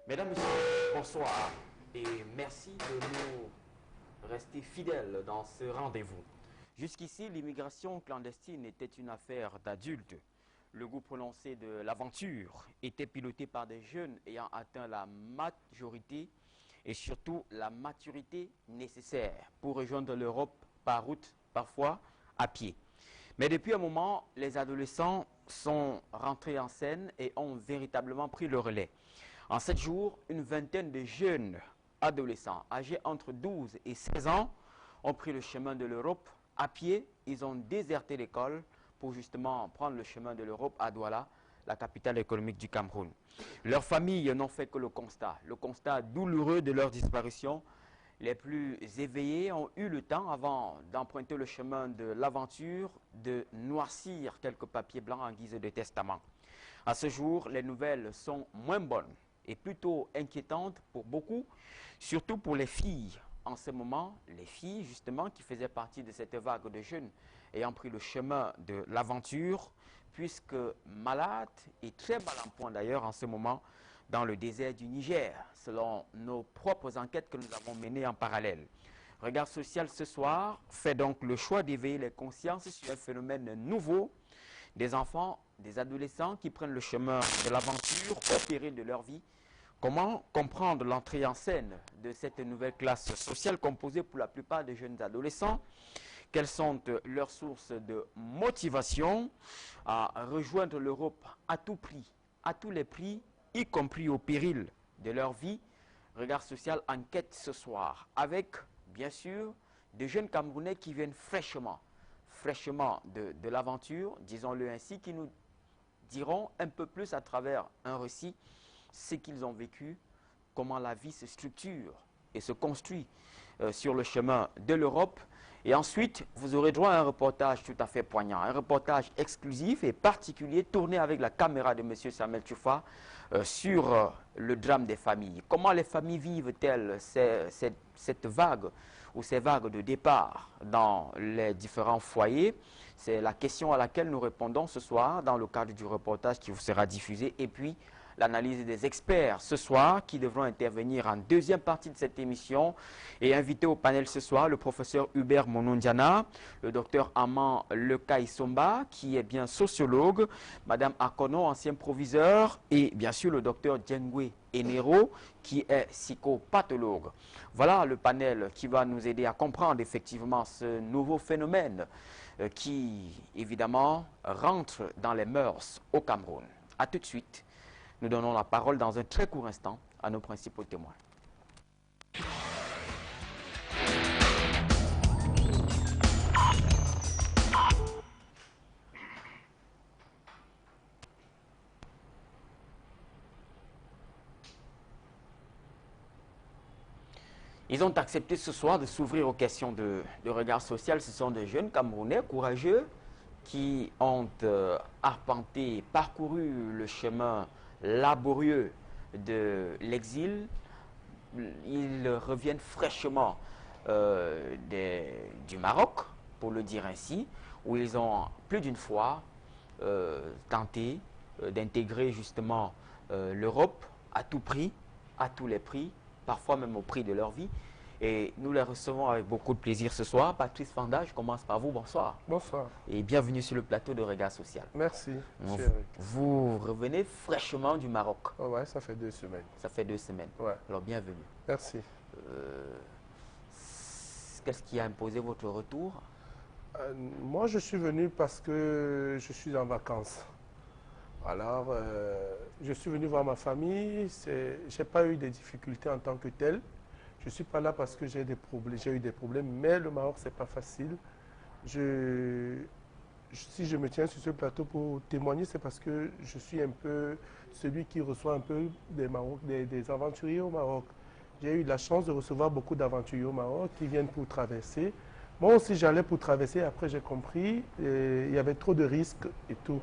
Mesdames, Messieurs, bonsoir et merci de nous rester fidèles dans ce rendez-vous. Jusqu'ici, l'immigration clandestine était une affaire d'adultes. Le goût prononcé de l'aventure était piloté par des jeunes ayant atteint la majorité et surtout la maturité nécessaire pour rejoindre l'Europe par route, parfois à pied. Mais depuis un moment, les adolescents sont rentrés en scène et ont véritablement pris le relais. En 7 jours, une vingtaine de jeunes adolescents âgés entre 12 et 16 ans ont pris le chemin de l'Europe à pied. Ils ont déserté l'école pour justement prendre le chemin de l'Europe à Douala, la capitale économique du Cameroun. Leurs familles n'ont fait que le constat douloureux de leur disparition. Les plus éveillés ont eu le temps, avant d'emprunter le chemin de l'aventure, de noircir quelques papiers blancs en guise de testament. À ce jour, les nouvelles sont moins bonnes et plutôt inquiétantes pour beaucoup, surtout pour les filles. En ce moment, les filles, justement, qui faisaient partie de cette vague de jeunes ayant pris le chemin de l'aventure, puisque malades et très mal en point d'ailleurs en ce moment dans le désert du Niger, selon nos propres enquêtes que nous avons menées en parallèle. Regard social ce soir fait donc le choix d'éveiller les consciences sur un phénomène nouveau, des enfants, des adolescents qui prennent le chemin de l'aventure au péril de leur vie. Comment comprendre l'entrée en scène de cette nouvelle classe sociale composée pour la plupart des jeunes adolescents? Quelles sont leurs sources de motivation à rejoindre l'Europe à tout prix, à tous les prix, y compris au péril de leur vie? Regard social enquête ce soir avec, bien sûr, des jeunes Camerounais qui viennent fraîchement de l'aventure, disons-le ainsi, qui nous diront un peu plus à travers un récit ce qu'ils ont vécu, comment la vie se structure et se construit sur le chemin de l'Europe. Et ensuite, vous aurez droit à un reportage tout à fait poignant, un reportage exclusif et particulier tourné avec la caméra de M. Samuel Tchoufa sur le drame des familles. Comment les familles vivent-elles cette vague ou ces vagues de départ dans les différents foyers? C'est la question à laquelle nous répondons ce soir dans le cadre du reportage qui vous sera diffusé. Et puis, l'analyse des experts ce soir qui devront intervenir en deuxième partie de cette émission et invité au panel ce soir le professeur Hubert Monondiana, le docteur Aman Lekaïsomba qui est bien sociologue, madame Akono, ancien proviseur et bien sûr le docteur Djengwe Enero qui est psychopathologue. Voilà le panel qui va nous aider à comprendre effectivement ce nouveau phénomène qui évidemment rentre dans les mœurs au Cameroun. A tout de suite. Nous donnons la parole dans un très court instant à nos principaux témoins. Ils ont accepté ce soir de s'ouvrir aux questions de regard social. Ce sont des jeunes Camerounais courageux qui ont arpenté, parcouru le chemin laborieux de l'exil. Ils reviennent fraîchement du Maroc, pour le dire ainsi, où ils ont plus d'une fois tenté d'intégrer justement l'Europe à tout prix, à tous les prix, parfois même au prix de leur vie. Et nous les recevons avec beaucoup de plaisir ce soir. Patrice Fanda, je commence par vous. Bonsoir. Bonsoir. Et bienvenue sur le plateau de Regard Social. Merci. Vous revenez fraîchement du Maroc. Oh ouais, ça fait 2 semaines. Ça fait 2 semaines. Ouais. Alors bienvenue. Merci. Qu'est-ce qui a imposé votre retour? Moi, je suis venu parce que je suis en vacances. Alors, je suis venu voir ma famille. Je n'ai pas eu de difficultés en tant que tel. Je ne suis pas là parce que j'ai eu des problèmes, mais le Maroc, ce n'est pas facile. Si je me tiens sur ce plateau pour témoigner, c'est parce que je suis un peu celui qui reçoit un peu des aventuriers au Maroc. J'ai eu la chance de recevoir beaucoup d'aventuriers au Maroc qui viennent pour traverser. Moi aussi, j'allais pour traverser. Après, j'ai compris, il y avait trop de risques et tout.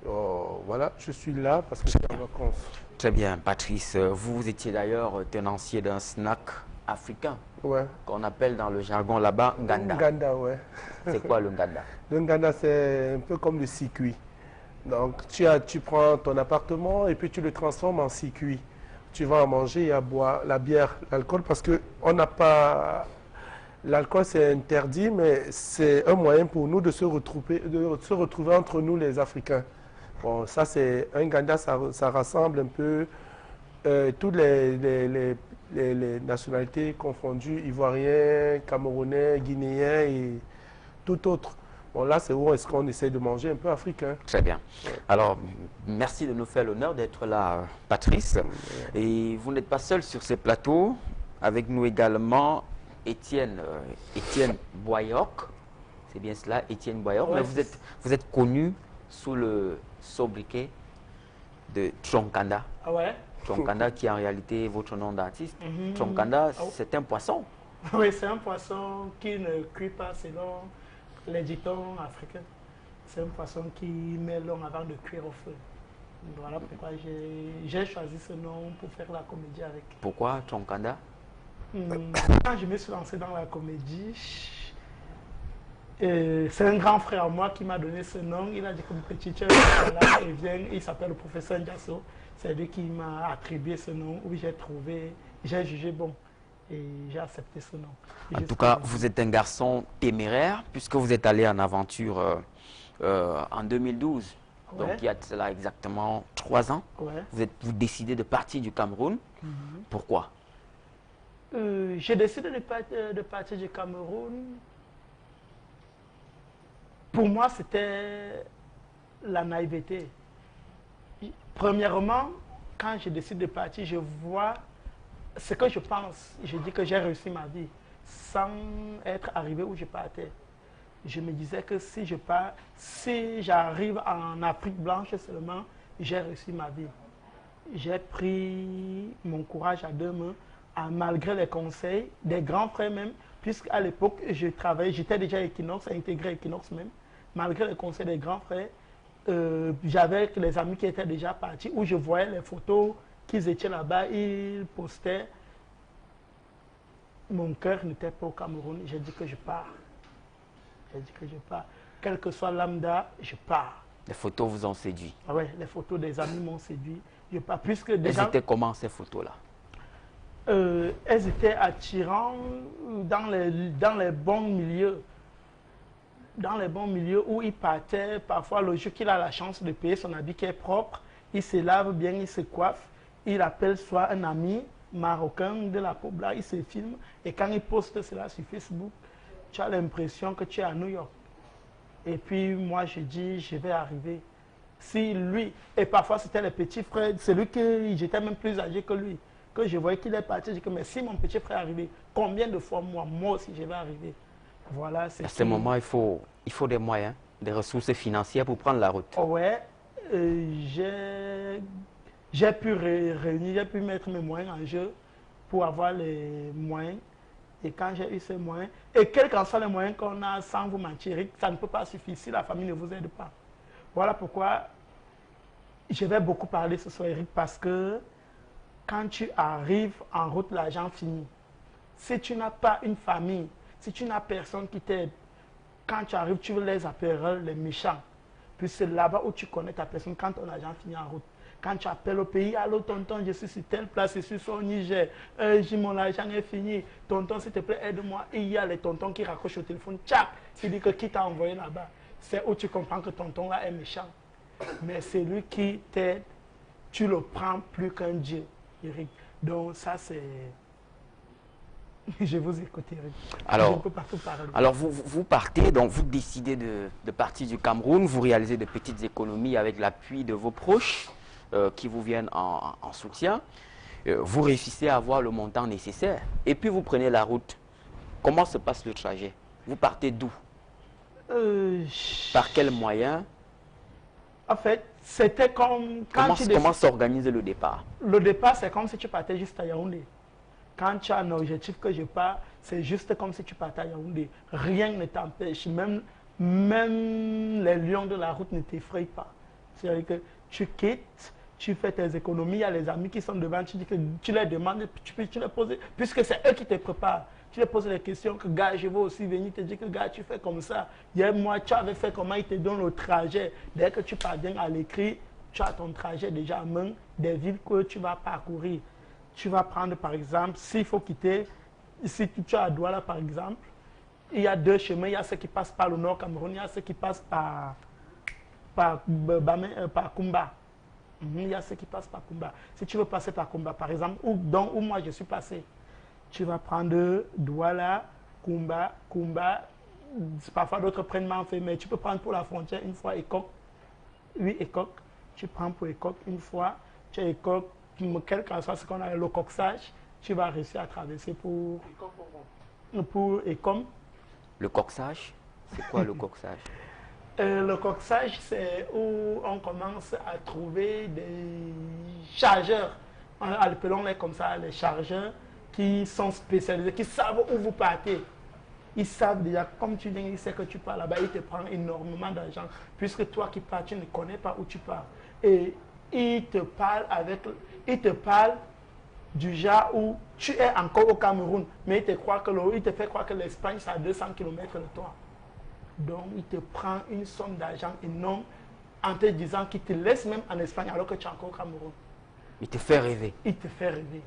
Voilà, je suis là parce que je suis en vacances. Très bien, Patrice. Vous étiez d'ailleurs tenancier d'un snack africain, ouais, qu'on appelle dans le jargon là-bas Nganda. Nganda, ouais. C'est quoi le Nganda? Le Nganda, c'est un peu comme le circuit. Donc, tu prends ton appartement et puis tu le transformes en circuit. tu vas en manger et à boire la bière, l'alcool, parce que on n'a pas... L'alcool, c'est interdit, mais c'est un moyen pour nous de se retrouver entre nous, les Africains. Bon, ça, c'est un Ganda, ça rassemble un peu toutes les nationalités confondues, Ivoiriens, Camerounais, Guinéens et tout autre. Bon, là, c'est où est-ce qu'on essaie de manger un peu africain. Très bien. Alors, merci de nous faire l'honneur d'être là, Patrice. Et vous n'êtes pas seul sur ce plateau. Avec nous également, Étienne Boyoc. C'est bien cela, Étienne Boyoc. Ouais, mais vous êtes connu sous le sobriquet de Tchonkanda. Ah ouais? Tchonkanda qui est en réalité votre nom d'artiste. Tchonkanda, c'est un poisson. Oui, c'est un poisson qui ne cuit pas selon les dictons africains. C'est un poisson qui met long avant de cuire au feu. Voilà pourquoi j'ai choisi ce nom pour faire la comédie avec. Pourquoi Tchonkanda? Quand je me suis lancé dans la comédie, c'est un grand frère à moi qui m'a donné ce nom. Il a dit que mon petit chef là, il s'appelle le professeur Ndiasso. C'est lui qui m'a attribué ce nom, où j'ai jugé bon et j'ai accepté ce nom. En tout cas, vous êtes un garçon téméraire puisque vous êtes allé en aventure en 2012. Ouais. Donc il y a cela exactement 3 ans. Ouais. Vous décidez de partir du Cameroun. Pourquoi? J'ai décidé de partir du Cameroun. Pour moi, c'était la naïveté. Premièrement, quand je décide de partir, je vois ce que je pense. Je dis que j'ai réussi ma vie sans être arrivé où je partais. Je me disais que si je pars, si j'arrive en Afrique blanche seulement, j'ai réussi ma vie. J'ai pris mon courage à 2 mains, malgré les conseils des grands frères même, puisqu'à l'époque, je travaillais, j'étais déjà à Equinox, intégré à Equinox même. Malgré les conseils des grands frères, j'avais les amis qui étaient déjà partis, où je voyais les photos qu'ils étaient là-bas, ils postaient. Mon cœur n'était pas au Cameroun, j'ai dit que je pars. J'ai dit que je pars. Quel que soit lambda, je pars. Les photos vous ont séduit? Ah ouais, les photos des amis m'ont séduit. Je pars, puisque Elles déjà, étaient comment ces photos-là? elles étaient attirantes dans les bons milieux. Dans les bons milieux où il partait, parfois le jour qu'il a la chance de payer son habit qui est propre, il se lave bien, il se coiffe, il appelle soit un ami marocain de la Pobla, il se filme et quand il poste cela sur Facebook, tu as l'impression que tu es à New York. Et puis moi je dis, je vais arriver. Si lui, et parfois c'était les petits frères, c'est lui que j'étais même plus âgé que lui, que je voyais qu'il est parti, je dis que mais si mon petit frère est arrivé, combien de fois moi aussi je vais arriver? Voilà, à ce moment, il faut des moyens, des ressources financières pour prendre la route. Ouais, j'ai pu réunir, j'ai pu mettre mes moyens en jeu pour avoir les moyens. Et quand j'ai eu ces moyens, et quels qu'en soient les moyens qu'on a, sans vous mentir, ça ne peut pas suffire si la famille ne vous aide pas. Voilà pourquoi je vais beaucoup parler ce soir, Eric, parce que quand tu arrives en route, l'argent finit. Si tu n'as pas une famille, si tu n'as personne qui t'aide, quand tu arrives, tu veux les appeler les méchants. Puis c'est là-bas où tu connais ta personne quand ton argent finit en route. Quand tu appelles au pays, allô tonton, je suis sur telle place, je suis sur au Niger, mon argent est fini, tonton s'il te plaît aide-moi. Et il y a les tontons qui raccrochent au téléphone, tchac, il dit que qui t'a envoyé là-bas. C'est où tu comprends que tonton là est méchant. Mais c'est lui qui t'aide, tu le prends plus qu'un Dieu, Eric. Donc ça c'est... Je vous écoute, Eric. Alors, je ne peux pas tout parler. Alors vous partez, donc vous décidez de partir du Cameroun, vous réalisez de petites économies avec l'appui de vos proches qui vous viennent en soutien. Vous réussissez à avoir le montant nécessaire et puis vous prenez la route. Comment se passe le trajet? Vous partez d'où? Par quels moyens? En fait, c'était comme... Comment s'organise le départ? Le départ, c'est comme si tu partais juste à Yaoundé. Quand tu as un objectif que je pars, c'est juste comme si tu partais à Yaoundé. Rien ne t'empêche, même les lions de la route ne t'effrayent pas. C'est-à-dire que tu quittes, tu fais tes économies, il y a les amis qui sont devant, tu dis que tu les demandes, tu les poses, puisque c'est eux qui te préparent. Tu les poses des questions que, gars, je veux aussi venir te dire que, gars, tu fais comme ça. Hier, moi, tu avais fait comment, ils te donnent le trajet. Dès que tu parviens à l'écrit, tu as ton trajet déjà en main, des villes que tu vas parcourir. tu vas prendre par exemple, s'il faut quitter, si tu es à Douala par exemple, il y a deux chemins, il y a ceux qui passent par le nord Cameroun, il y a ceux qui passent par Kumba. Il y a ceux qui passent par Kumba. Si tu veux passer par Kumba par exemple, où moi je suis passé, tu vas prendre Douala, Kumba, parfois d'autres prennent Manfé, mais tu peux prendre pour la frontière une fois Ekok. Oui, Ekok. Tu prends pour Ekok une fois, tu as Ekok, quel que soit ce qu'on a, le coxage, tu vas réussir à traverser pour Ekom. Le coxage, c'est quoi le coxage? Le coxage, c'est où on commence à trouver des chargeurs, appelons-les comme ça, les chargeurs qui sont spécialisés, qui savent où vous partez. Ils savent déjà, comme tu viens, ils savent que tu pars là-bas, ils te prennent énormément d'argent, puisque toi qui pars, tu ne connais pas où tu pars. Et ils te parlent du genre où tu es encore au Cameroun, mais ils te fait croire que l'Espagne, c'est à 200 km de toi. Donc, il te prend une somme d'argent énorme en te disant qu'il te laisse même en Espagne alors que tu es encore au Cameroun. Il te fait rêver. Il te fait rêver.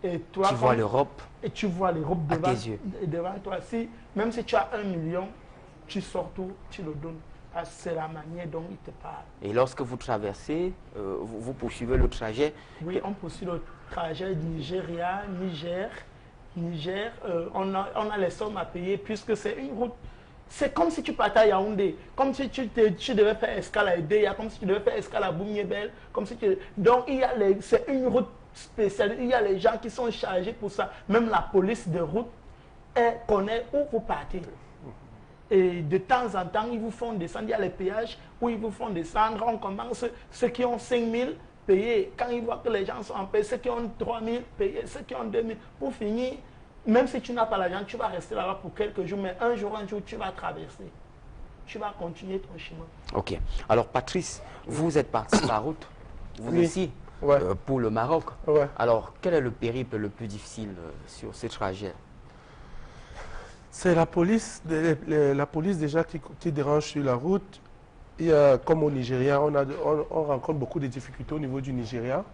Et toi, tu vois l'Europe. Et tu vois l'Europe devant toi. Même si tu as 1 million, tu sors tout, tu le donnes. C'est la manière dont il te parle. Et lorsque vous traversez, vous poursuivez le trajet. Oui, on poursuit le trajet Nigeria, Niger. On a les sommes à payer puisque c'est une route. C'est comme si tu partais à Yaoundé, comme si tu devais faire escale à Edea, comme si tu devais faire escale à Boumyebel, donc c'est une route spéciale. Il y a les gens qui sont chargés pour ça. Même la police de route, elle connaît où vous partez. Et de temps en temps, ils vous font descendre. Il y a les péages où ils vous font descendre. On commence, ceux qui ont 5 000 payés. Quand ils voient que les gens sont en paix, ceux qui ont 3 000 payés, ceux qui ont 2 000. Pour finir, même si tu n'as pas l'argent, tu vas rester là-bas pour quelques jours, mais un jour, tu vas traverser. Tu vas continuer ton chemin. Ok. Alors, Patrice, vous êtes parti par route, vous aussi, pour le Maroc. Ouais. Alors, quel est le périple le plus difficile sur ce trajet? C'est la police déjà qui dérange sur la route. Il y a, comme au Nigeria, on rencontre beaucoup de difficultés au niveau du Nigeria.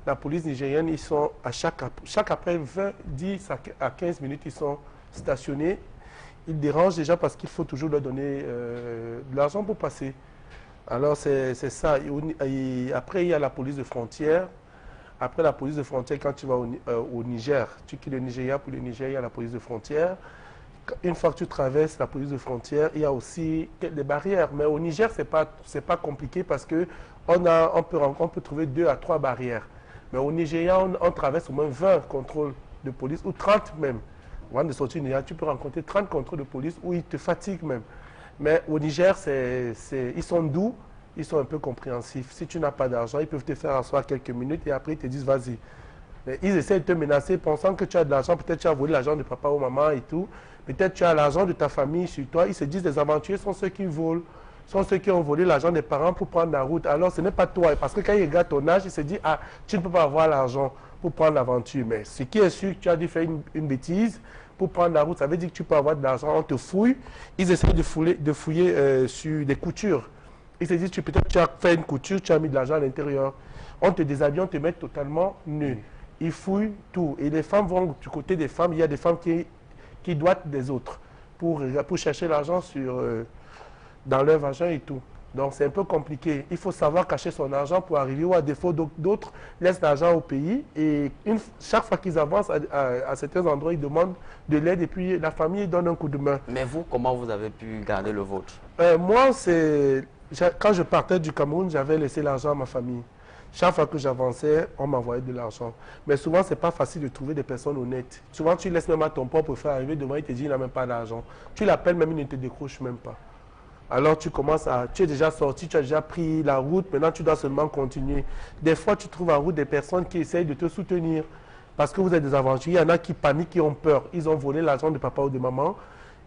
La police nigérienne, ils sont à chaque après 10 à 15 minutes, ils sont stationnés. Ils dérangent déjà parce qu'il faut toujours leur donner de l'argent pour passer. Alors c'est ça. Et après, il y a la police de frontière. Après la police de frontière, quand tu vas au Niger, tu quittes le Nigeria pour le Niger, il y a la police de frontière. Une fois que tu traverses la police de frontière, il y a aussi des barrières. Mais au Niger, c'est pas compliqué parce que on peut trouver 2 à 3 barrières. Mais au Nigeria, on traverse au moins 20 contrôles de police, ou 30 même. Avant de sortir du Nigeria, tu peux rencontrer 30 contrôles de police où ils te fatiguent même. Mais au Niger, ils sont doux, ils sont un peu compréhensifs. Si tu n'as pas d'argent, ils peuvent te faire asseoir quelques minutes et après ils te disent vas-y. Mais ils essaient de te menacer pensant que tu as de l'argent, peut-être tu as volé l'argent de papa ou maman et tout. Peut-être tu as l'argent de ta famille sur toi. Ils se disent les aventuriers sont ceux qui volent. Sont ceux qui ont volé l'argent des parents pour prendre la route. Alors ce n'est pas toi. Parce que quand ils regardent ton âge, ils se disent ah, tu ne peux pas avoir l'argent pour prendre l'aventure. Mais ce qui est sûr que tu as dû faire une bêtise pour prendre la route, ça veut dire que tu peux avoir de l'argent. On te fouille. Ils essaient de fouiller sur des coutures. Ils se disent peut-être tu as fait une couture, tu as mis de l'argent à l'intérieur. On te déshabille, on te met totalement nu. Ils fouillent tout. Et les femmes vont du côté des femmes. Il y a des femmes qui doivent des autres pour chercher l'argent dans leur vagin et tout. Donc c'est un peu compliqué. Il faut savoir cacher son argent pour arriver, ou à défaut d'autres laissent l'argent au pays et chaque fois qu'ils avancent à certains endroits, ils demandent de l'aide et puis la famille donne un coup de main. Mais vous, comment vous avez pu garder le vôtre? Moi, quand je partais du Cameroun, j'avais laissé l'argent à ma famille. Chaque fois que j'avançais, on m'envoyait de l'argent. Mais souvent, ce n'est pas facile de trouver des personnes honnêtes. Souvent, tu laisses même à ton propre frère arriver devant, il te dit il n'a même pas d'argent. Tu l'appelles même, il ne te décroche même pas. Alors tu es déjà sorti, tu as déjà pris la route, maintenant tu dois seulement continuer. Des fois, tu trouves en route des personnes qui essayent de te soutenir. Parce que vous êtes des aventuriers, il y en a qui paniquent, qui ont peur. Ils ont volé l'argent de papa ou de maman.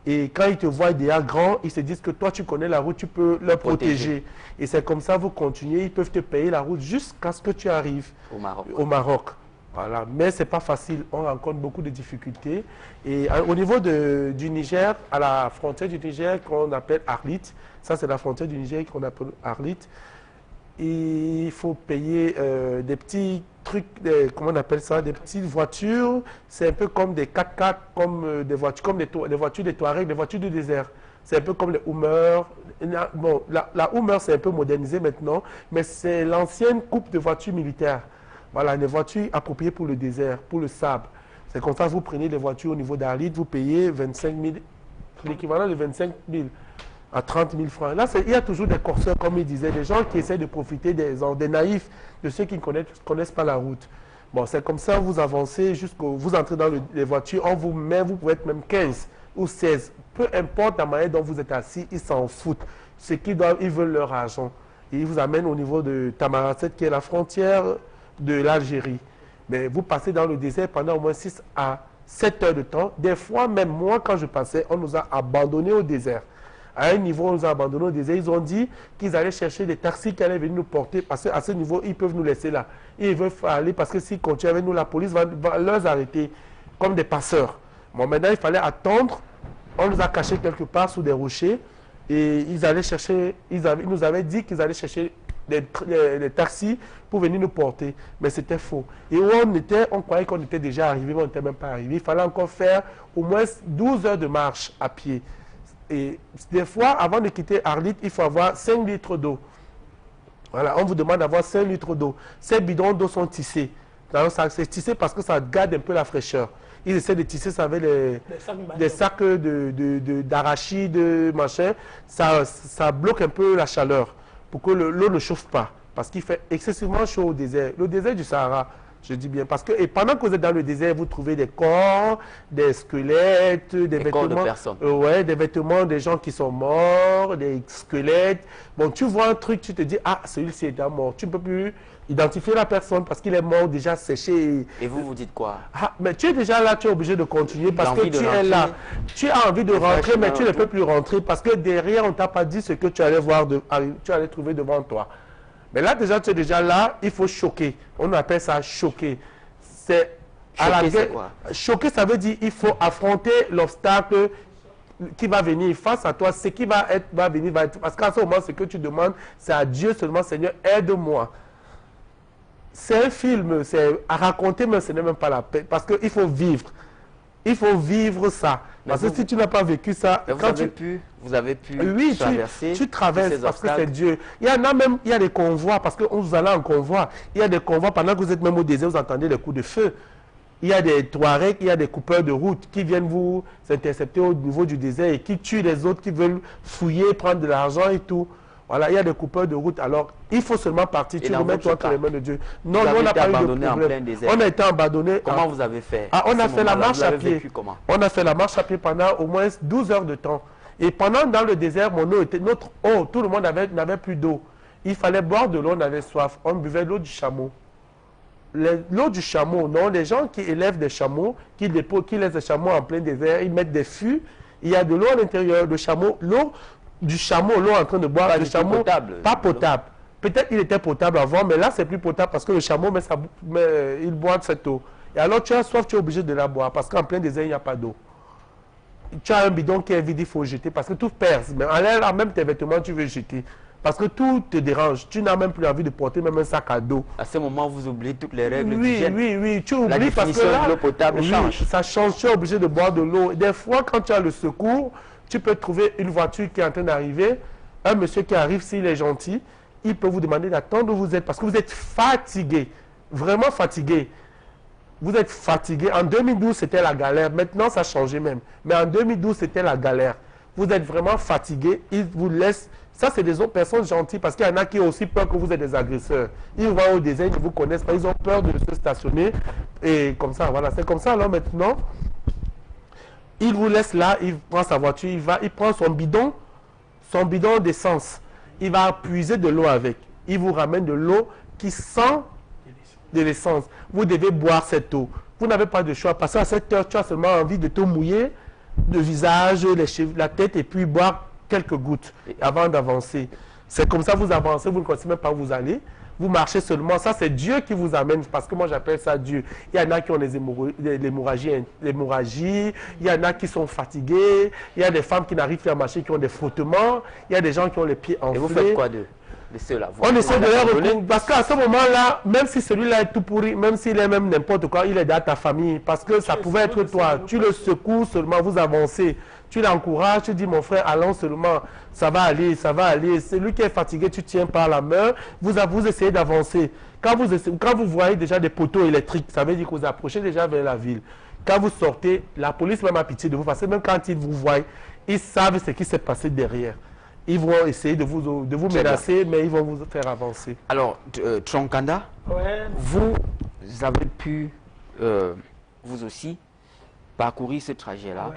Et quand ils te voient déjà grand, ils se disent que toi, tu connais la route, tu peux leur protéger. Et c'est comme ça, vous continuez, ils peuvent te payer la route jusqu'à ce que tu arrives au Maroc. Voilà. Mais ce n'est pas facile, on rencontre beaucoup de difficultés. Et au niveau du Niger, à la frontière du Niger qu'on appelle Arlit, ça c'est la frontière du Niger qu'on appelle Arlit, il faut payer des petits trucs, comment on appelle ça, des petites voitures. C'est un peu comme des 4x4, comme des voitures, comme des voitures des Touaregs, des voitures du désert. C'est un peu comme les Hummer. Bon, la Hummer, c'est un peu modernisé maintenant, mais c'est l'ancienne coupe de voitures militaires. Voilà, des voitures appropriées pour le désert, pour le sable. C'est comme ça, vous prenez les voitures au niveau d'Arlit, vous payez 25 000, l'équivalent de 25 000 à 30 000 francs. Là, il y a toujours des corsaires, comme il disait, des gens qui essaient de profiter des naïfs, de ceux qui ne connaissent pas la route. Bon, c'est comme ça, vous avancez jusqu'au... Vous entrez dans les voitures, on vous met, vous pouvez être même 15 ou 16. Peu importe la manière dont vous êtes assis, ils s'en foutent. Ce qu'ils doivent, ils veulent leur argent. Et ils vous amènent au niveau de Tamaracet, qui est la frontière de l'Algérie. Mais vous passez dans le désert pendant au moins 6 à 7 heures de temps. Des fois, même moi, quand je passais, on nous a abandonnés au désert. À un niveau, on nous a abandonnés au désert. Ils ont dit qu'ils allaient chercher des taxis qui allaient venir nous porter. Parce qu'à ce niveau, ils peuvent nous laisser là. Ils veulent aller parce que s'ils continuent avec nous, la police va leur arrêter comme des passeurs. Bon, maintenant, il fallait attendre. On nous a cachés quelque part sous des rochers. Et ils allaient chercher, ils nous avaient dit qu'ils allaient chercher des taxis pour venir nous porter. Mais c'était faux. Et où on était, on croyait qu'on était déjà arrivé, mais on n'était même pas arrivé. Il fallait encore faire au moins 12 heures de marche à pied. Et des fois, avant de quitter Arlit, il faut avoir 5 litres d'eau. Voilà, on vous demande d'avoir 5 litres d'eau. Ces bidons d'eau sont tissés. C'est tissé parce que ça garde un peu la fraîcheur. Ils essaient de tisser ça avec des sacs d'arachide, machin. Ça bloque un peu la chaleur pour que l'eau ne chauffe pas. Parce qu'il fait excessivement chaud au désert. Le désert du Sahara, je dis bien. Parce que et pendant que vous êtes dans le désert, vous trouvez des corps, des squelettes, des vêtements. Corps de personnes. Ouais, des vêtements des gens qui sont morts, des squelettes. Bon, tu vois un truc, tu te dis, ah, celui-ci est mort. Tu ne peux plus identifier la personne parce qu'il est mort, déjà séché. Et vous, vous dites quoi? Ah, mais tu es déjà là, tu es obligé de continuer parce que tu es là. Tu as envie de rentrer, mais tu ne peux plus rentrer parce que derrière, on ne t'a pas dit ce que tu allais voir, tu allais trouver devant toi. Mais là, déjà, tu es déjà là, il faut choquer. On appelle ça choquer. C'est à la guerre. Choquer, ça veut dire il faut affronter l'obstacle qui va venir face à toi. Ce qui va venir, va être. Parce qu'à ce moment, ce que tu demandes, c'est à Dieu seulement, Seigneur, aide-moi. C'est un film, c'est à raconter, mais ce n'est même pas la peine. Parce qu'il faut vivre. Il faut vivre ça. Parce que si tu n'as pas vécu ça... Vous avez pu oui, traverser tu traverses parce que c'est Dieu. Il y en a même, il y a des convois, parce qu'on vous allez en convoi. Il y a des convois, pendant que vous êtes même au désert, vous entendez les coups de feu. Il y a des Touaregs, il y a des coupeurs de route qui viennent vous intercepter au niveau du désert et qui tuent les autres qui veulent fouiller, prendre de l'argent et tout. Voilà, il y a des coupeurs de route. Alors, il faut seulement partir. Tu remets-toi entre les mains de Dieu. Non, on n'a pas eu de problème. On a été abandonné. Comment vous avez fait? On a fait la marche à pied. On a fait la marche à pied pendant au moins 12 heures de temps. Et pendant, dans le désert, mon eau était notre eau. Tout le monde n'avait plus d'eau. Il fallait boire de l'eau, on avait soif. On buvait l'eau du chameau. L'eau du chameau, non, les gens qui élèvent des chameaux, qui laissent des chameaux en plein désert, ils mettent des fûts. Il y a de l'eau à l'intérieur du chameau. L'eau du chameau, l'eau en train de boire, le chameau, pas potable. Peut-être il était potable avant, mais là, c'est plus potable parce que le chameau, il boit cette eau. Et alors, tu as soif, tu es obligé de la boire parce qu'en plein désert, il n'y a pas d'eau. Tu as un bidon qui est vide, il faut jeter parce que tout perce. Mais en l'air, même tes vêtements, tu veux jeter. Parce que tout te dérange. Tu n'as même plus envie de porter même un sac à dos. À ce moment, vous oubliez toutes les règles d'hygiène. Oui, tu oublies parce que là, l'eau potable change. Ça change. Tu es obligé de boire de l'eau. Des fois, quand tu as le secours, tu peux trouver une voiture qui est en train d'arriver. Un monsieur qui arrive, s'il est gentil, il peut vous demander d'attendre où vous êtes parce que vous êtes fatigué. Vraiment fatigué. Vous êtes fatigué. En 2012, c'était la galère. Maintenant, ça a changé même. Mais en 2012, c'était la galère. Vous êtes vraiment fatigué. Ils vous laissent. Ça, c'est des autres personnes gentilles parce qu'il y en a qui ont aussi peur que vous êtes des agresseurs. Ils vont au désert, ils ne vous connaissent pas. Ils ont peur de se stationner. Et comme ça, voilà. C'est comme ça. Alors maintenant, il vous laisse là. Il prend sa voiture. Il prend son bidon d'essence. Il va puiser de l'eau avec. Il vous ramène de l'eau qui sent de l'essence. Vous devez boire cette eau. Vous n'avez pas de choix. Parce qu'à cette heure, tu as seulement envie de te mouiller le visage, la tête et puis boire quelques gouttes avant d'avancer. C'est comme ça vous avancez, vous ne connaissez même pas où vous allez. Vous marchez seulement. Ça, c'est Dieu qui vous amène parce que moi, j'appelle ça Dieu. Il y en a qui ont l'hémorragie. Il y en a qui sont fatigués. Il y a des femmes qui n'arrivent plus à marcher, qui ont des frottements. Il y a des gens qui ont les pieds enflés. Et vous faites quoi d'eux? de ceux-là. Vous On essaie de les abandonner. retrouver. Parce qu'à ce moment-là, même si celui-là est tout pourri, même s'il est même n'importe quoi, il est dans ta famille. Parce que ça pouvait être toi. Tu le secoues seulement, vous avancez. Tu l'encourages, tu dis mon frère, allons seulement. Ça va aller, ça va aller. Celui qui est fatigué, tu tiens par la main. Vous essayez d'avancer. Quand vous voyez déjà des poteaux électriques, ça veut dire que vous approchez déjà vers la ville. Quand vous sortez, la police même a pitié de vous. Parce que même quand ils vous voient, ils savent ce qui s'est passé derrière. Ils vont essayer de vous menacer, mais ils vont vous faire avancer. Alors, Tronkanda, Ouais. vous avez pu, vous aussi, parcourir ce trajet-là,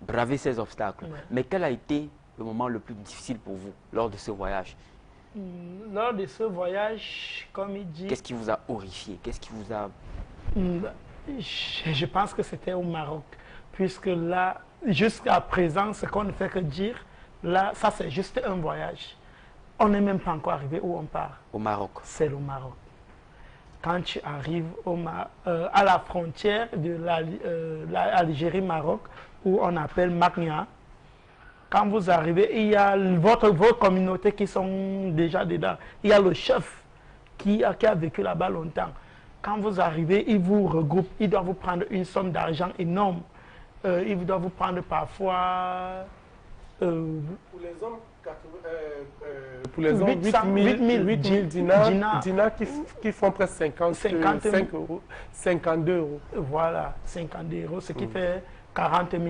braver ces obstacles. Ouais. Mais quel a été le moment le plus difficile pour vous lors de ce voyage? Lors de ce voyage, comme il dit, Qu'est-ce qui vous a horrifié? Qu'est-ce qui vous a... je pense que c'était au Maroc. Puisque là, jusqu'à présent, ce qu'on ne fait que dire, là, ça c'est juste un voyage. On n'est même pas encore arrivé où on part. Au Maroc. C'est le Maroc. Quand tu arrives à la frontière de l'Algérie-Maroc, où on appelle Magna, quand vous arrivez, il y a vos communautés qui sont déjà dedans. Il y a le chef qui a vécu là-bas longtemps. Quand vous arrivez, il vous regroupe, il doit vous prendre une somme d'argent énorme. Il doit vous prendre parfois... Pour les hommes, 8 000 dinars qui font presque 52 euros. Voilà, 52 euros, ce qui fait 40 000.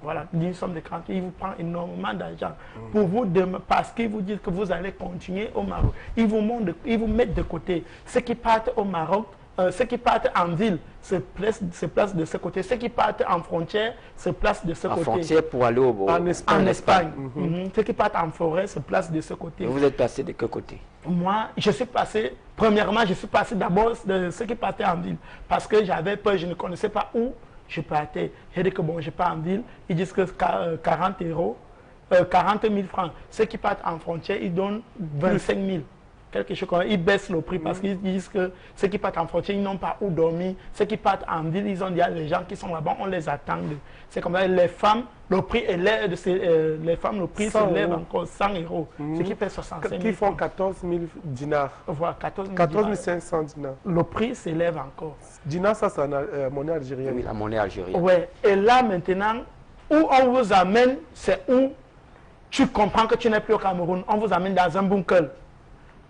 Voilà, d'une somme de 40 000. Il vous prend énormément d'argent. Pour vous, parce qu'ils vous disent que vous allez continuer au Maroc. Ils vous mettent de côté. Ceux qui partent au Maroc, ceux qui partent en ville se placent de ce côté. Ceux qui partent en frontière se placent de ce côté. En frontière pour aller en Espagne. En Espagne. Ceux qui partent en forêt se placent de ce côté. Et vous êtes passé de quel côté? Moi, je suis passé, premièrement, je suis passé d'abord de ceux qui partaient en ville. Parce que j'avais peur, je ne connaissais pas où je partais. J'ai dit que bon, je pars en ville. Ils disent que 40 000 francs. Ceux qui partent en frontière, ils donnent 25 000. Quelque chose comme ça. Ils baissent le prix parce qu'ils disent que ceux qui partent en frontière, ils n'ont pas où dormir. Ceux qui partent en ville, ils ont dit, les gens qui sont là-bas, on les attend. C'est comme ça. Les femmes, le prix s'élève encore 100 euros. Ce qui fait 65 000. Qui font 14 000 dinars. Voilà, 14 500 dinars. Le prix s'élève encore. Dinar, ça, c'est la monnaie algérienne. Oui, la monnaie algérienne. Ouais. Et là, maintenant, où on vous amène, c'est où tu comprends que tu n'es plus au Cameroun. On vous amène dans un bunker.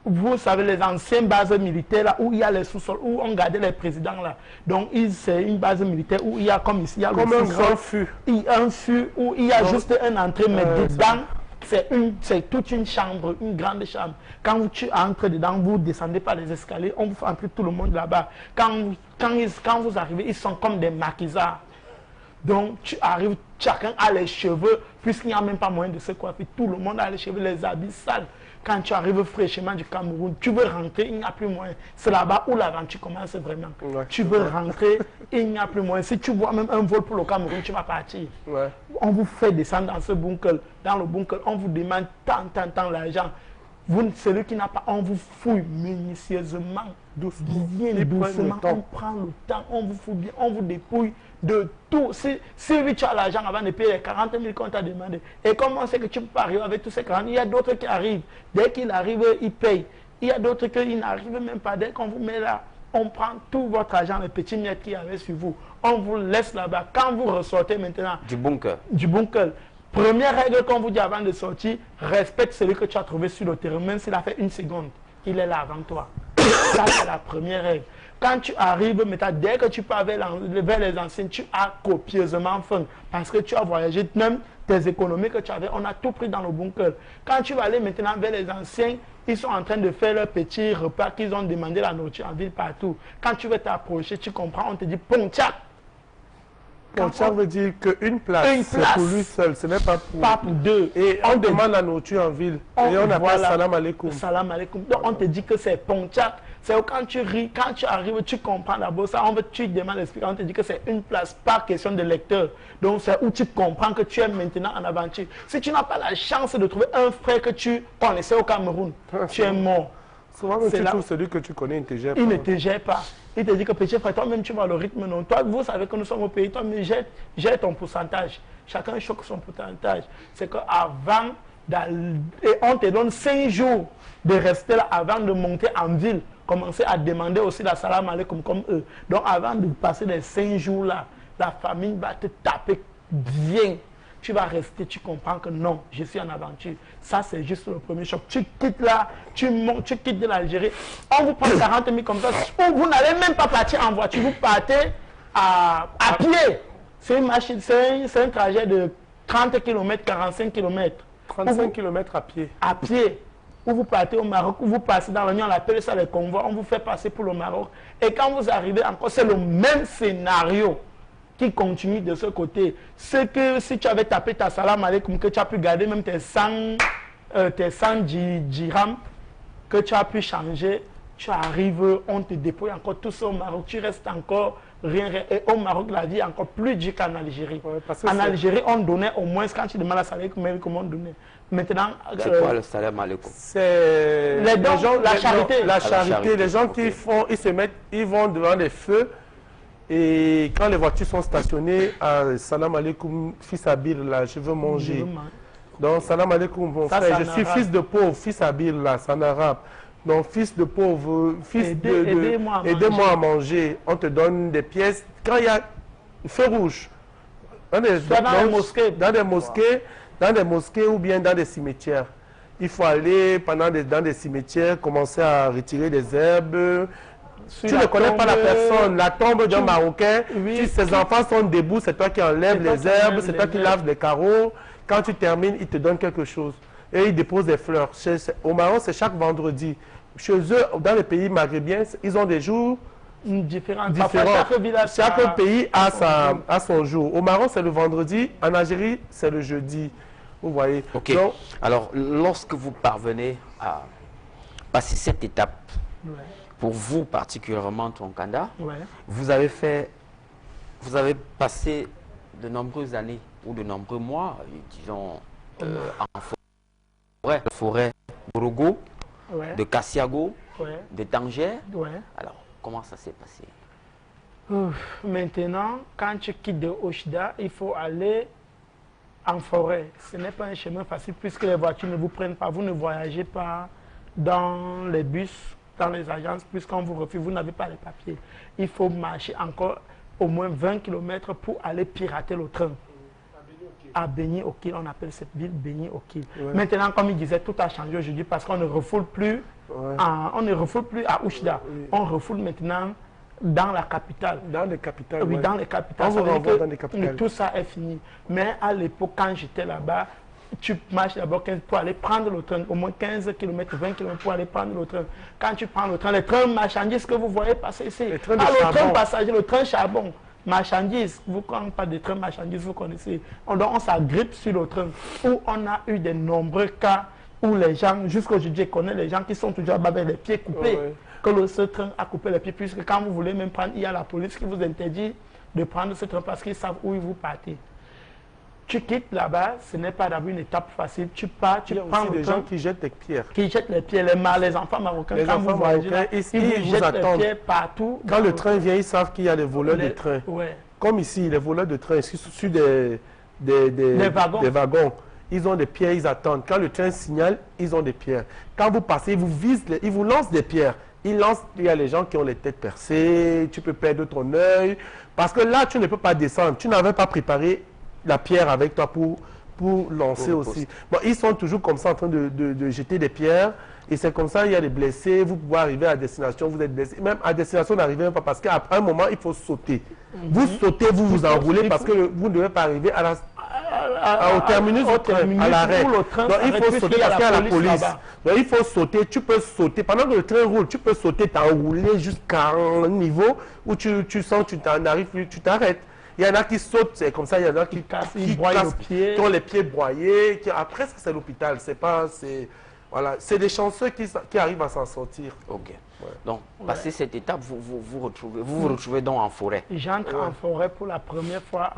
Vous savez, les anciennes bases militaires là, où il y a les sous-sols, où on gardait les présidents là. Donc, c'est une base militaire où il y a comme ici, il y a comme le un sous-sol. grand fût. Un fût où il y a juste un entrée, mais dedans, c'est toute une chambre, une grande chambre. Quand tu entres dedans, vous descendez par les escaliers, on vous fait entrer tout le monde là-bas. Quand vous arrivez, ils sont comme des maquisards. Donc, tu arrives, chacun a les cheveux, puisqu'il n'y a même pas moyen de se coiffer. Tout le monde a les cheveux, les habits sales. Quand tu arrives fraîchement du Cameroun, tu veux rentrer, il n'y a plus moyen. C'est là-bas où l'aventure commence vraiment. Ouais, tu veux rentrer, il n'y a plus moyen. Si tu vois même un vol pour le Cameroun, tu vas partir. Ouais. On vous fait descendre dans ce bunker. Dans le bunker, on vous demande tant l'argent. Celui qui n'a pas, on vous fouille minutieusement, bien doucement, on prend le temps, on vous fouille bien, on vous dépouille de tout. Si tu as l'argent avant de payer les 40 000 qu'on t'a demandé, et comme on sait que tu ne peux pas arriver avec tous ces 40 000, il y a d'autres qui arrivent. Dès qu'ils arrivent, ils payent. Il y a d'autres qui n'arrivent même pas. Dès qu'on vous met là, on prend tout votre argent, les petits miettes qu'il y avait sur vous. On vous laisse là-bas. Quand vous ressortez maintenant du bunker, première règle qu'on vous dit avant de sortir, respecte celui que tu as trouvé sur le terrain, même s'il a fait une seconde. Il est là avant toi. Ça, c'est la première règle. Quand tu arrives, maintenant, dès que tu pars vers les anciens, tu as copieusement faim. Parce que tu as voyagé, même tes économies que tu avais, on a tout pris dans le bunker. Quand tu vas aller maintenant vers les anciens, ils sont en train de faire leur petit repas qu'ils ont demandé la nourriture en ville partout. Quand tu veux t'approcher, tu comprends, on te dit Pontiac. Pontiac veut dire qu'une place, c'est pour lui seul, ce n'est pas pour deux. Et on demande la nourriture en ville. Et on appelle salam alaikum. Salam alaikum. Donc on te dit que c'est Pontiac. C'est quand tu ris, quand tu arrives, tu comprends d'abord ça. Tu demandes l'explication, on te dit que c'est une place, pas question de lecteur. Donc c'est où tu comprends que tu es maintenant en aventure. Si tu n'as pas la chance de trouver un frère que tu connaissais au Cameroun, tu es mort. Souvent, tu trouves celui que tu connais, il ne te gère pas. Il ne te gère pas. Il te dit que petit frère, toi-même tu vas le rythme, non. Toi, vous savez que nous sommes au pays, toi, mais gère ton pourcentage. Chacun choque son pourcentage. C'est qu'avant Et on te donne 5 jours de rester là avant de monter en ville. Commencer à demander aussi la salam alaikum comme eux. Donc avant de passer les 5 jours là, la famille va te taper bien. Tu vas rester, tu comprends que non, je suis en aventure. Ça, c'est juste le premier choc. Tu quittes là, tu montes, tu quittes de l'Algérie. On vous prend 40 000 comme ça. Vous n'allez même pas partir en voiture, vous partez à pied. C'est une machine, c'est un trajet de 30 km, 45 km. 35 km à pied. À pied. Où vous partez au Maroc, où vous passez dans l'Union, on appelle ça les convois, on vous fait passer pour le Maroc. Et quand vous arrivez encore, c'est le même scénario qui continue de ce côté. C'est que si tu avais tapé ta salam alaikum, que tu as pu garder même tes 100 dirhams, que tu as pu changer, tu arrives, on te déploie encore tout ça au Maroc, tu restes encore rien. Et au Maroc, la vie est encore plus dure qu'en Algérie. Ouais, en Algérie, on donnait au moins, quand tu demandes à salam alaikum, comment on donnait. Maintenant, c'est quoi le salam alaikum? C'est les dons, la charité. La charité, les gens qui font, ils vont devant les feux. Et quand les voitures sont stationnées, salam alaikum, fils Abir, là, je veux manger. Donc, salam alaikum, mon frère, je suis fils de pauvre, fils Abir, là, c'est en arabe. Donc, fils de pauvre, aidez-moi à manger. On te donne des pièces. Quand il y a feu rouge, dans des mosquées ou bien dans des cimetières, il faut aller dans des cimetières, commencer à retirer des herbes. Tu ne connais pas la personne, la tombe d'un Marocain, si ses enfants sont debout, c'est toi qui enlèves les herbes, c'est toi qui laves les carreaux. Quand tu termines, ils te donnent quelque chose. Et ils déposent des fleurs. Au Maroc, c'est chaque vendredi. Chez eux, dans les pays maghrébiens, ils ont des jours différents. Chaque pays a son jour. Au Maroc, c'est le vendredi. En Algérie, c'est le jeudi. Vous voyez. Ok. Donc, alors, lorsque vous parvenez à passer cette étape, pour vous particulièrement, Tonkanda, vous avez passé de nombreuses années ou de nombreux mois, disons, en forêt Borogo, de Kassiago, de Tanger. Alors, comment ça s'est passé? Maintenant, quand tu quittes de Oujda, il faut aller en forêt. Ce n'est pas un chemin facile puisque les voitures ne vous prennent pas. Vous ne voyagez pas dans les bus, dans les agences, puisqu'on vous refuse, vous n'avez pas les papiers. Il faut marcher encore au moins 20 km pour aller pirater le train. À Beni-Okil, on appelle cette ville Beni-Okil. Maintenant, comme il disait, tout a changé aujourd'hui parce qu'on ne refoule plus, à Oujda. On refoule maintenant dans la capitale. Dans les capitales. Oui, dans les capitales. On vous renvoie dans les capitales. Tout ça est fini. Mais à l'époque, quand j'étais là-bas, tu marches d'abord pour aller prendre le train, au moins 15 km, 20 km pour aller prendre le train. Quand tu prends le train, le train marchandise que vous voyez passer ici, le train passager, le train charbon, marchandises, vous connaissez pas de train marchandises, vous connaissez. On s'agrippe sur le train, où on a eu de nombreux cas où les gens, jusqu'aujourd'hui, je connais les gens qui sont toujours avec les pieds coupés, que ce train a coupé les pieds, puisque quand vous voulez même prendre, il y a la police qui vous interdit de prendre ce train parce qu'ils savent où vous partez. Tu quittes là-bas, ce n'est pas d'abord une étape facile. Tu pars, tu prends le train. Il y a aussi des gens qui jettent des pierres. Qui jettent les pierres. Les enfants marocains, quand vous voyagez, ils vous jettent les pierres partout. Quand le train vient, ils savent qu'il y a des voleurs de train. Comme ici, les voleurs de train, sur des wagons. Ils ont des pierres, ils attendent. Quand le train signale, ils ont des pierres. Quand vous passez, ils vous visent, ils vous lancent des pierres. Il y a les gens qui ont les têtes percées, tu peux perdre ton œil. Parce que là, tu ne peux pas descendre. Tu n'avais pas préparé la pierre avec toi pour lancer aussi. Bon, ils sont toujours comme ça en train de jeter des pierres. Et c'est comme ça, il y a des blessés. Vous pouvez arriver à destination, vous êtes blessé. Même à destination, n'arrivez même pas parce qu'à un moment, il faut sauter. Vous sautez, vous vous enroulez parce que vous ne devez pas arriver au terminus, à l'arrêt. Donc il faut sauter parce qu'il y a la police. Donc il faut sauter, tu peux sauter. Pendant que le train roule, tu peux sauter, t'enrouler jusqu'à un niveau où tu sens que tu n'arrives plus, tu t'arrêtes. Il y en a qui sautent, c'est comme ça, il y en a qui ont les pieds broyés. Après, c'est l'hôpital. Voilà, c'est des chanceux qui arrivent à s'en sortir. Ok. Ouais. Donc, passé cette étape, vous vous retrouvez donc en forêt. J'entre en forêt pour la première fois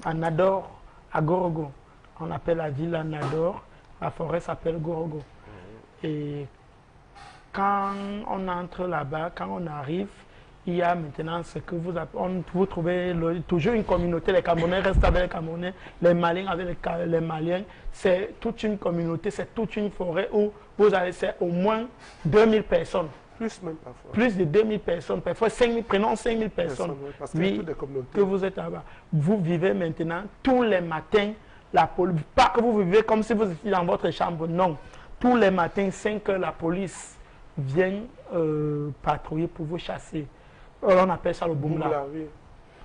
à Nador, à Gorogo. On appelle la ville à Nador. La forêt s'appelle Gorogo. Et quand on entre là-bas, quand on arrive, il y a maintenant ce que vous trouvez toujours une communauté. Les Camerounais restent avec les Camerounais, les Maliens avec les Maliens. C'est toute une communauté, c'est toute une forêt où vous allez, c'est au moins 2000 personnes. Plus même parfois. Plus de 2000 personnes, parfois 5000, prenons 5000 personnes. Oui, parce qu'il y a toutes des communautés. Que vous êtes là-bas. Vous vivez maintenant tous les matins, la police, pas que vous vivez comme si vous étiez dans votre chambre, non. Tous les matins, 5 heures, la police vient patrouiller pour vous chasser. On appelle ça le boumla. Oui.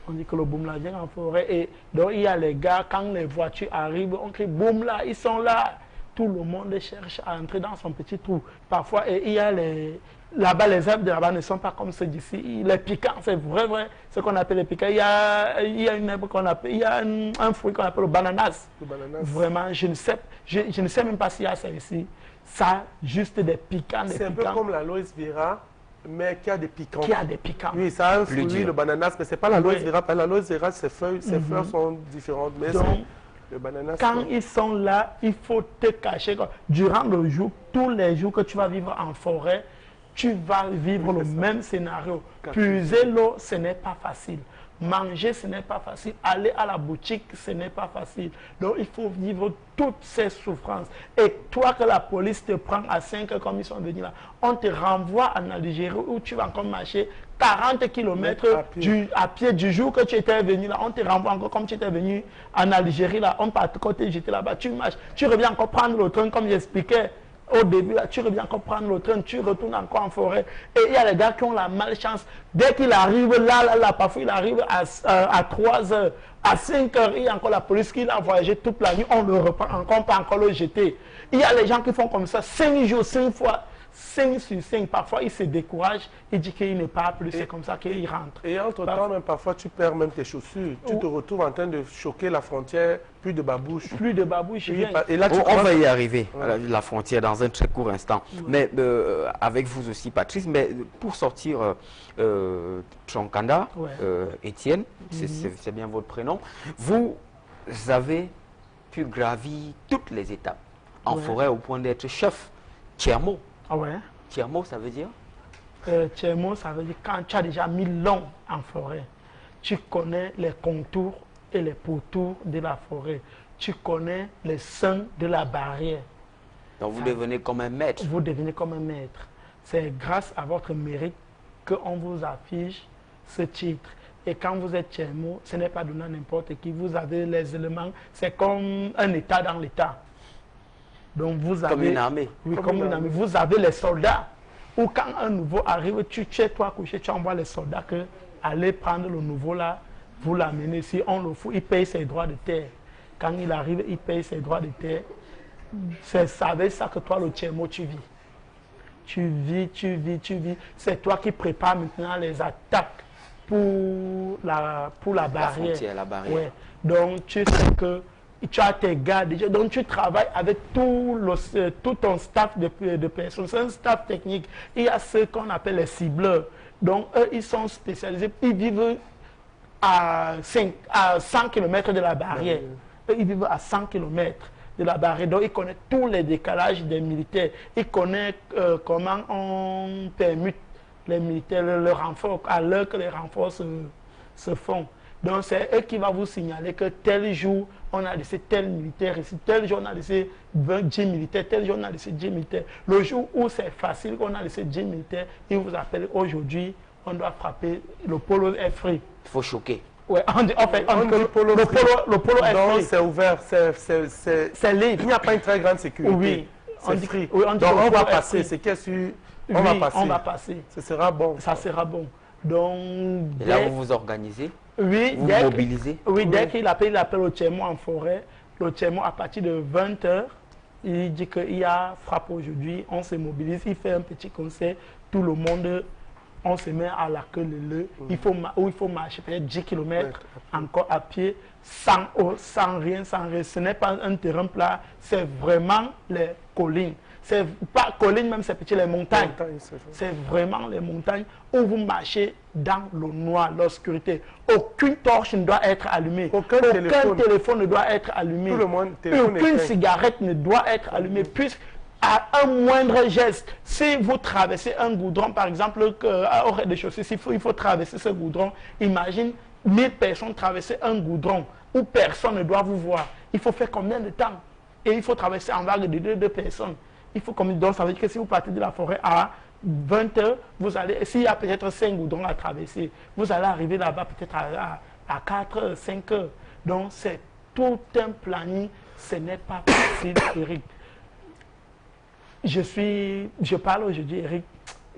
On dit que le boumla vient en forêt. Et donc, il y a les gars, quand les voitures arrivent, on crie boumla, ils sont là. Tout le monde cherche à entrer dans son petit trou. Parfois, il y a là-bas, les herbes de là-bas ne sont pas comme ceux d'ici. Les piquants, c'est vrai, ce qu'on appelle les piquants. Il y a une herbe qu'on appelle, il y a un fruit qu'on appelle le bananas. Le bananas. Vraiment, je ne sais même pas s'il y a ça ici. Ça, juste des piquants, des C'est un peu comme l'aloe vera, mais qui a des piquants. Qui a des piquants. Oui, ça a un fruit, le bananas, mais ce n'est pas l'aloe vera. L'aloe vera, ses fleurs sont différentes. Mais donc, le bananas, quand ils sont là, il faut te cacher. Durant le jour, tous les jours que tu vas vivre en forêt, tu vas vivre le même scénario. Puiser l'eau, ce n'est pas facile. Manger, ce n'est pas facile. Aller à la boutique, ce n'est pas facile. Donc, il faut vivre toutes ces souffrances. Et toi, que la police te prend à 5 heures comme ils sont venus là, on te renvoie en Algérie où tu vas encore marcher 40 km à pied du jour que tu étais venu là. On te renvoie encore comme tu étais venu en Algérie là. On part côté, j'étais là-bas, tu marches. Tu reviens encore prendre le train comme j'expliquais. Au début, là, tu reviens encore prendre le train, tu retournes encore en forêt. Et il y a les gars qui ont la malchance. Dès qu'il arrive là, parfois il arrive à 3 heures, à 5 heures, il y a encore la police qui l'a voyagé toute la nuit, on le reprend encore, on peut encore le jeter. Il y a les gens qui font comme ça, 5 jours, 5 fois, 5 sur 5. Parfois, il se décourage, il dit qu'il n'est pas plus, c'est comme ça qu'il rentre. Et entre-temps, même parfois, tu perds même tes chaussures. Tu te retrouves en train de choquer la frontière, plus de babouche. Plus de babouche, rien. Et là, on va y arriver, à la frontière, dans un très court instant. Mais avec vous aussi, Patrice, mais pour sortir Tchonkanda, Étienne, c'est bien votre prénom, vous avez pu gravir toutes les étapes en forêt au point d'être chef Tchermo. Ah ouais. Tchermo, ça veut dire Tchermo, ça veut dire quand tu as déjà mis long en forêt, tu connais les contours et les pourtours de la forêt. Tu connais les seuils de la barrière. Donc vous devenez comme un maître. Vous devenez comme un maître. C'est grâce à votre mérite qu'on vous affiche ce titre. Et quand vous êtes Tchermo, ce n'est pas donné à n'importe qui. Vous avez les éléments. C'est comme un État dans l'État. Donc vous avez, comme une armée. Oui, comme une armée. Vous avez les soldats. Ou quand un nouveau arrive, tu es toi couché, tu envoies les soldats que allez prendre le nouveau là, vous l'amenez ici, on le fout, il paye ses droits de terre. Quand il arrive, il paye ses droits de terre. C'est avec ça que toi, le Tchermo, tu vis. Tu vis. C'est toi qui prépares maintenant les attaques pour la barrière. La frontière, la barrière. Ouais. Donc tu sais que tu as tes gars déjà, donc tu travailles avec tout ton staff de personnes. C'est un staff technique. Il y a ceux qu'on appelle les cibleurs. Donc eux, ils sont spécialisés. Ils vivent à 100 km de la barrière. Eux, ils vivent à 100 km de la barrière. Donc ils connaissent tous les décalages des militaires. Ils connaissent comment on permute les militaires, le renfort, à l'heure que les renforts se font. Donc c'est eux qui vont vous signaler que tel jour, on a laissé tel militaire ici, tel jour on a laissé 10 militaires, tel jour on a laissé 10 militaires. Le jour où c'est facile qu'on a laissé 10 militaires, ils vous appellent aujourd'hui, on doit frapper, le polo est free. Il faut choquer. Ouais, on dit le polo est free. Donc c'est ouvert, c'est libre. Il n'y a pas une très grande sécurité. Oui. C'est free. Oui, donc on va passer, c'est qu'est-ce que on va passer. Ce sera bon. Ça sera bon. Donc, et là, vous vous organisez? Oui, vous mobilisez? Oui, dès qu'il appelle au Tchermo en forêt, le Tchermo à partir de 20 h, il dit qu'il y a frappe aujourd'hui, on se mobilise, il fait un petit concert, tout le monde, on se met à la queue leu, il faut marcher peut-être 10 km encore à pied, sans eau, sans rien. Ce n'est pas un terrain plat, c'est vraiment les collines. C'est pas collines même, c'est petit, les montagnes. C'est vraiment les montagnes où vous marchez dans le noir, l'obscurité. Aucune torche ne doit être allumée. Aucun téléphone ne doit être allumé. Aucune cigarette ne doit être allumée. Puisque à un moindre geste. Si vous traversez un goudron, par exemple, au rez-de-chaussée, il faut traverser ce goudron, imagine 1000 personnes traverser un goudron où personne ne doit vous voir. Il faut faire combien de temps? Et il faut traverser en vague de deux personnes. Il faut comme donc ça veut dire que si vous partez de la forêt à 20 h, vous allez, s'il y a peut-être 5 goudrons à traverser, vous allez arriver là-bas peut-être à 4 h, 5 h. Donc c'est tout un planning. Ce n'est pas facile, Eric. Je parle aujourd'hui, Eric,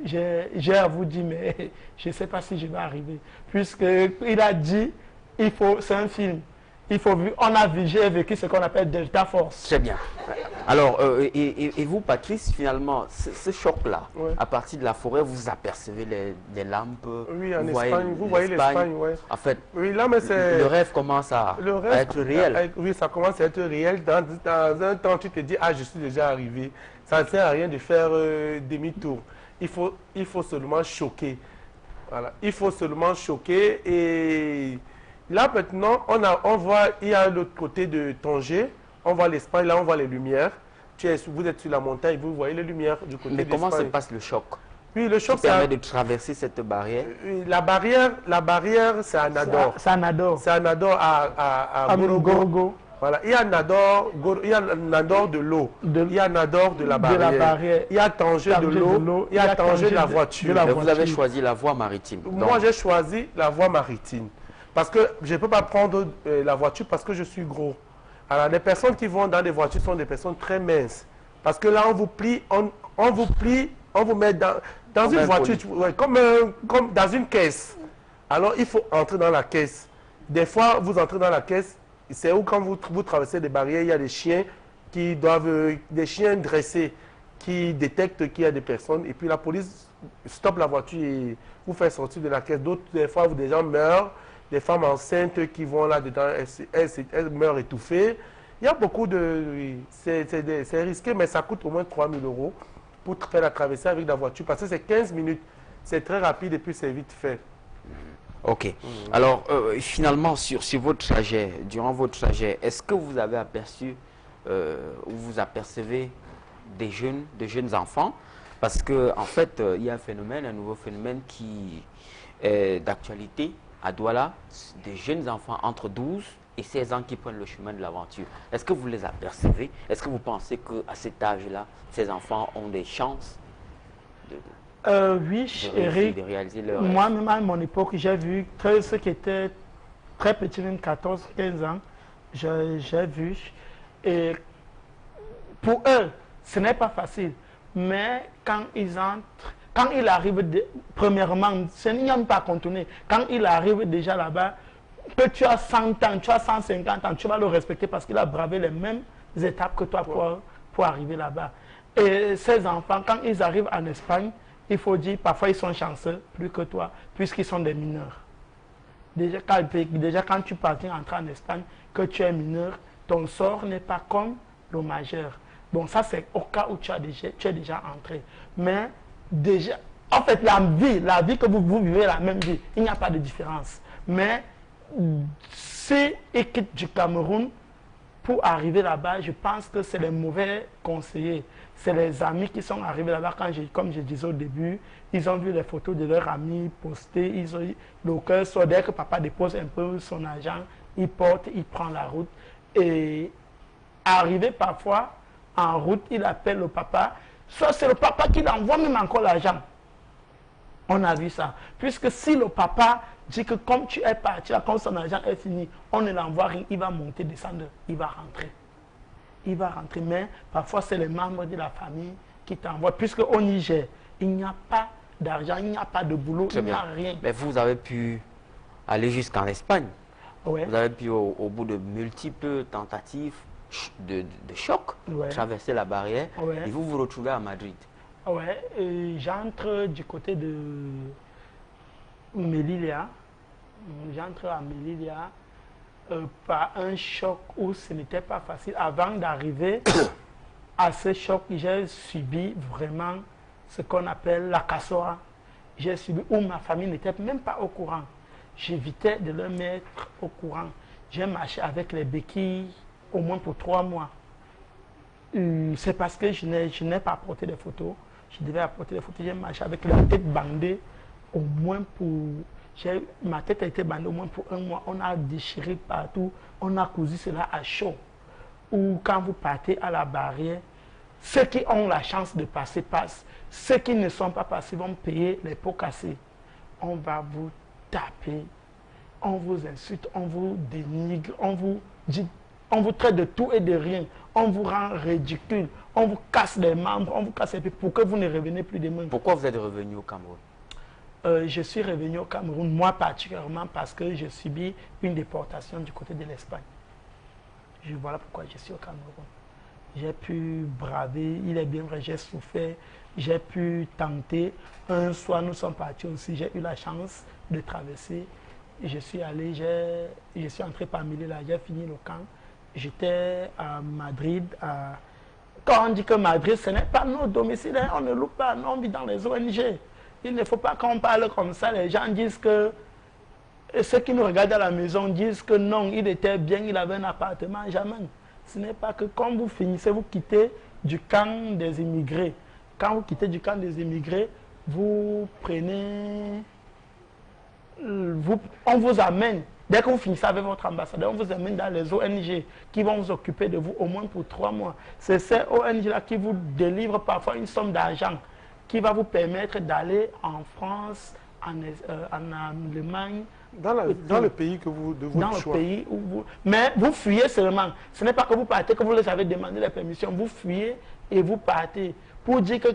j'ai à vous dire, mais je ne sais pas si je vais arriver. Puisqu'il a dit, c'est un film. J'ai vécu ce qu'on appelle Delta Force. Très bien. Alors, et vous, Patrice, finalement, ce choc-là, Ouais. à partir de la forêt, vous apercevez les lampes. Oui, en Espagne, vous voyez l'Espagne, ouais. En fait, Oui, là, mais c'est... le rêve commence à être réel. Oui, ça commence à être réel. Dans un temps, tu te dis, ah, je suis déjà arrivé. Ça ne sert à rien de faire demi-tour. Il faut seulement choquer. Voilà. Il faut seulement choquer. Et là, maintenant, on voit, il y a l'autre côté de Tanger. On voit l'Espagne, là, on voit les lumières. Vous êtes sur la montagne, vous voyez les lumières du côté de Mais l'Espagne. comment se passe le choc? Oui, le choc, Qui permet de traverser cette barrière? La barrière, c'est à Nador. C'est à Nador. C'est à Nador, à Gorogo. Voilà, il y a Nador de l'eau, il y a Nador de la barrière, il y a Tanger de l'eau, il y a Tanger de la voiture. Mais vous avez choisi la voie maritime. Moi, j'ai choisi la voie maritime. Parce que je ne peux pas prendre la voiture parce que je suis gros. Alors, les personnes qui vont dans les voitures sont des personnes très minces. Parce que là, on vous plie, on vous met dans une voiture, ouais, comme dans une caisse. Alors, il faut entrer dans la caisse. Des fois, vous entrez dans la caisse, c'est où quand vous traversez des barrières, il y a des chiens des chiens dressés qui détectent qu'il y a des personnes. Et puis la police stoppe la voiture et vous fait sortir de la caisse. D'autres, des fois, des gens meurent. Des femmes enceintes qui vont là-dedans, elles meurent étouffées. Il y a beaucoup de... C'est risqué, mais ça coûte au moins 3 000 € pour faire la traversée avec la voiture. Parce que c'est 15 minutes. C'est très rapide et puis c'est vite fait. Ok. Alors, finalement, sur votre trajet, durant votre trajet, est-ce que vous avez aperçu ou vous apercevez des jeunes enfants? Parce qu'en fait, il y a un nouveau phénomène qui est d'actualité à Douala, des jeunes enfants entre 12 et 16 ans qui prennent le chemin de l'aventure. Est-ce que vous les apercevez? Est-ce que vous pensez qu'à cet âge-là, ces enfants ont des chances oui, Eric, de réaliser leur... moi-même à mon époque, j'ai vu que ceux qui étaient très petits, même 14, 15 ans, j'ai vu. Et pour eux, ce n'est pas facile. Mais quand ils entrent, quand il arrive, premièrement, il n'y a pas à contourner. Quand il arrive déjà là-bas, que tu as 100 ans, tu as 150 ans, tu vas le respecter parce qu'il a bravé les mêmes étapes que toi pour arriver là-bas. Et ces enfants, quand ils arrivent en Espagne, il faut dire, parfois ils sont chanceux, plus que toi, puisqu'ils sont des mineurs. Déjà quand tu parviens à entrer en Espagne, que tu es mineur, ton sort n'est pas comme le majeur. Bon, ça c'est au cas où tu es déjà entré. Mais déjà, en fait, la vie que vous vivez, la même vie, il n'y a pas de différence. Mais si ils quittent du Cameroun pour arriver là-bas, je pense que c'est les mauvais conseillers. C'est les amis qui sont arrivés là-bas, comme je disais au début, ils ont vu les photos de leurs amis postées, ils ont eu le cœur soit dès que papa dépose un peu son argent, il porte, il prend la route. Et arrivé parfois en route, il appelle le papa. Soit c'est le papa qui l'envoie même encore l'argent. On a vu ça. Puisque si le papa dit que comme tu es parti, là, comme son argent est fini, on ne l'envoie rien, il va monter, descendre, il va rentrer. Il va rentrer. Mais parfois, c'est les membres de la famille qui t'envoient. Puisqu'au Niger, il n'y a pas d'argent, il n'y a pas de boulot, il n'y a rien. Mais vous avez pu aller jusqu'en Espagne. Ouais. Vous avez pu, au bout de multiples tentatives de choc, traverser la barrière, et vous vous retrouvez à Madrid. Ouais, j'entre du côté de Melilla. J'entre à Melilla par un choc où ce n'était pas facile. Avant d'arriver à ce choc, j'ai subi vraiment ce qu'on appelle la cassora. J'ai subi où ma famille n'était même pas au courant. J'évitais de le mettre au courant. J'ai marché avec les béquilles au moins pour 3 mois. C'est parce que je n'ai pas apporté des photos. Je devais apporter des photos. J'ai marché avec la tête bandée au moins pour... Ma tête a été bandée au moins pour 1 mois. On a déchiré partout. On a cousu cela à chaud. Ou quand vous partez à la barrière, ceux qui ont la chance de passer passent. Ceux qui ne sont pas passés vont payer les pots cassés. On va vous taper. On vous insulte, on vous dénigre, on vous traite de tout et de rien. On vous rend ridicule. On vous casse les membres, on vous casse les pieds pour que vous ne revenez plus demain. Pourquoi vous êtes revenu au Cameroun? Je suis revenu au Cameroun, moi particulièrement, parce que je subis une déportation du côté de l'Espagne. Voilà pourquoi je suis au Cameroun. J'ai pu braver, il est bien vrai, j'ai souffert, j'ai pu tenter. Un soir, nous sommes partis aussi, j'ai eu la chance de traverser. Je suis allé, je suis entré parmi les là, j'ai fini le camp. J'étais à Madrid. Quand on dit que Madrid, ce n'est pas nos domiciles, on ne loue pas, on vit dans les ONG. Il ne faut pas qu'on parle comme ça. Les gens disent que, et ceux qui nous regardent à la maison disent que non, il était bien, il avait un appartement. Jamais. Ce n'est pas que quand vous finissez, vous quittez du camp des immigrés. Quand vous quittez du camp des immigrés, vous prenez... on vous amène, dès que vous finissez avec votre ambassadeur, on vous amène dans les ONG qui vont vous occuper de vous au moins pour 3 mois. C'est ces ONG-là qui vous délivrent parfois une somme d'argent qui va vous permettre d'aller en France, en Allemagne. Dans le pays que vous de votre choix. Dans le pays où vous... Mais vous fuyez seulement. Ce n'est pas que vous partez, que vous les avez demandé la permission. Vous fuyez et vous partez. Pour dire que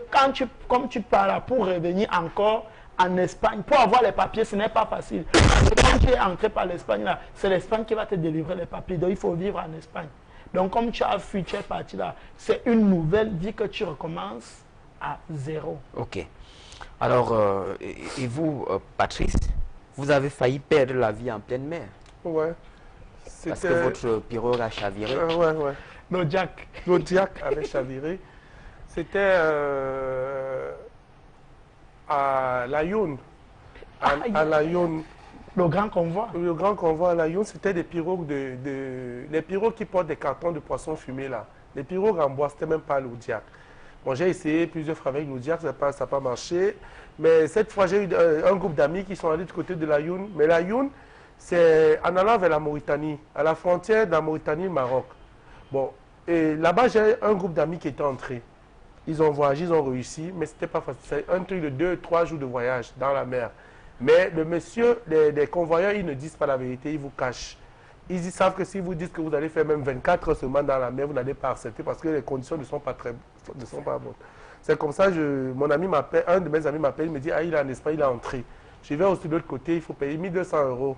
comme tu pars là, pour revenir encore en Espagne, pour avoir les papiers, ce n'est pas facile. Quand tu es entré par l'Espagne, là, c'est l'Espagne qui va te délivrer les papiers. Donc il faut vivre en Espagne. Donc comme tu as fui, tu es parti là, c'est une nouvelle vie que tu recommences à 0. Ok. Alors, et vous, Patrice, vous avez failli perdre la vie en pleine mer. Ouais. Parce que votre pirogue a chaviré. Ouais. Le Jack avait chaviré. C'était à Laayoune. À Laayoune. Le grand convoi. Le grand convoi à Laayoune, c'était des pirogues les pirogues qui portent des cartons de poissons fumés là. Les pirogues en bois, c'était même pas l'Audiac. Bon, j'ai essayé plusieurs fois avec l'Audiac, ça n'a pas marché. Mais cette fois, j'ai eu un groupe d'amis qui sont allés du côté de Laayoune. Mais Laayoune, c'est en allant vers la Mauritanie, à la frontière de la Mauritanie et le Maroc. Bon, et là-bas, j'ai un groupe d'amis qui était entré. Ils ont voyagé, ils ont réussi, mais c'était pas facile. C'est un truc de 2-3 jours de voyage dans la mer. Mais le monsieur, les convoyeurs, ils ne disent pas la vérité, ils vous cachent. Ils savent que si vous dites que vous allez faire même 24 heures seulement dans la mer, vous n'allez pas accepter parce que les conditions ne sont pas bonnes. C'est comme ça, mon ami m'appelle, un de mes amis m'appelle, il me dit, ah, il est en Espagne, il est entré. Je vais aussi de l'autre côté, il faut payer 1200 €.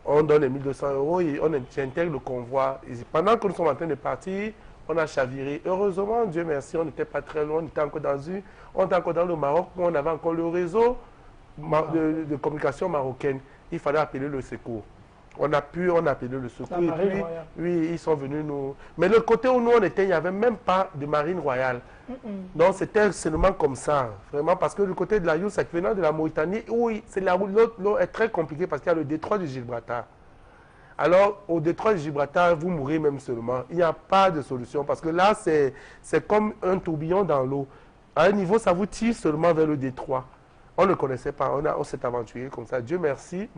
On donne les 1200 € et j'intègre le convoi. Et pendant que nous sommes en train de partir, on a chaviré. Heureusement, Dieu merci, on n'était pas très loin, on était encore dans le Maroc, on avait encore le réseau de communication marocaine. Il fallait appeler le secours. On a appelé le secours. Et puis, oui, ils sont venus nous... Mais le côté où nous on était, il n'y avait même pas de marine royale. Donc c'était seulement comme ça. Vraiment, parce que le côté de la Laayoune, c'est venant de la Mauritanie, oui, l'eau est très compliquée parce qu'il y a le détroit de Gibraltar. Alors, au détroit de Gibraltar, vous mourrez même seulement. Il n'y a pas de solution parce que là, c'est comme un tourbillon dans l'eau. À un niveau, ça vous tire seulement vers le détroit. On ne connaissait pas, on s'est aventuré comme ça. Dieu merci,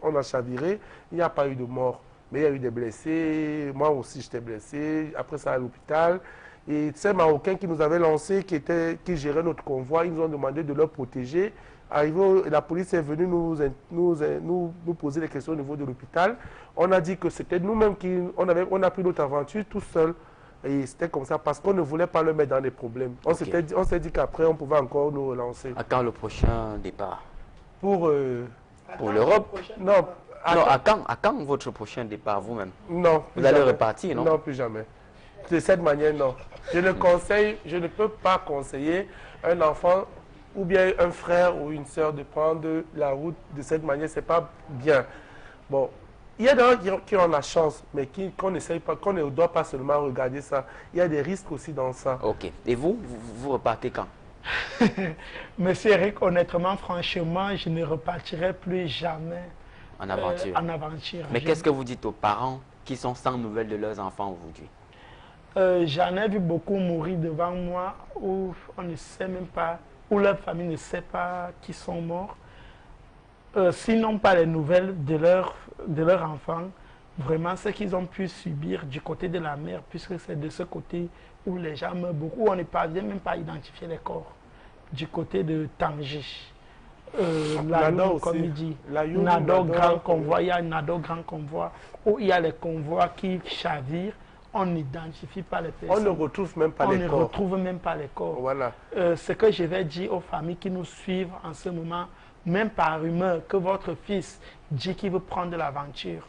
on a chaviré, il n'y a pas eu de mort. Mais il y a eu des blessés, moi aussi j'étais blessé, après ça à l'hôpital. Et ces Marocains qui nous avaient lancé, qui géraient notre convoi, ils nous ont demandé de leur protéger. Arrivé, la police est venue nous poser des questions au niveau de l'hôpital. On a dit que c'était nous-mêmes on a pris notre aventure tout seul. Et c'était comme ça parce qu'on ne voulait pas le mettre dans des problèmes. On s'est dit qu'après, on pouvait encore nous relancer. À quand le prochain départ? Pour l'Europe? Non. À quand votre prochain départ vous-même? Non. Vous allez repartir, non? Non, plus jamais. De cette manière, non. Je ne peux pas conseiller un enfant ou bien un frère ou une soeur de prendre la route de cette manière. Ce n'est pas bien. Bon. Il y a des gens qui ont la chance, mais qu'on ne doit pas seulement regarder ça. Il y a des risques aussi dans ça. Ok. Et vous repartez quand? Monsieur Eric, honnêtement, franchement, je ne repartirai plus jamais en aventure. En aventure. Mais qu'est-ce que vous dites aux parents qui sont sans nouvelles de leurs enfants aujourd'hui? J'en ai vu beaucoup mourir devant moi où on ne sait même pas, où leur famille ne sait pas qui sont morts. S'ils n'ont pas les nouvelles de leur enfant, vraiment ce qu'ils ont pu subir du côté de la mère, puisque c'est de ce côté où les gens meurent beaucoup, où on ne parvient même pas à identifier les corps. Du côté de Tangier. Nado, comme il dit, Nado grand convoi, il y a Nado grand convoi, où il y a les convois qui chavirent, on n'identifie pas les personnes. On ne retrouve même pas les corps. On ne retrouve même pas les corps. Voilà. Ce que je vais dire aux familles qui nous suivent en ce moment, même par rumeur, que votre fils dit qu'il veut prendre l'aventure,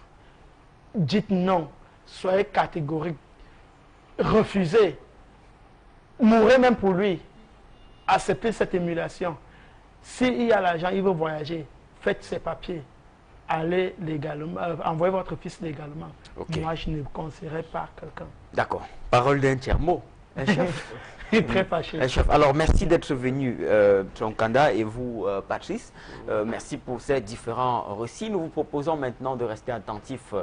dites non, soyez catégorique, refusez, mourrez même pour lui, acceptez cette émulation. S'il y a l'argent, il veut voyager, faites ses papiers, allez légalement, envoyez votre fils légalement. Okay. Moi, je ne conseillerais pas quelqu'un. D'accord. Parole d'un tiers mot. Un chef. Très fâché. Un chef. Alors, merci d'être venu, Tchonkanda, et vous, Patrice. Merci pour ces différents récits. Nous vous proposons maintenant de rester attentifs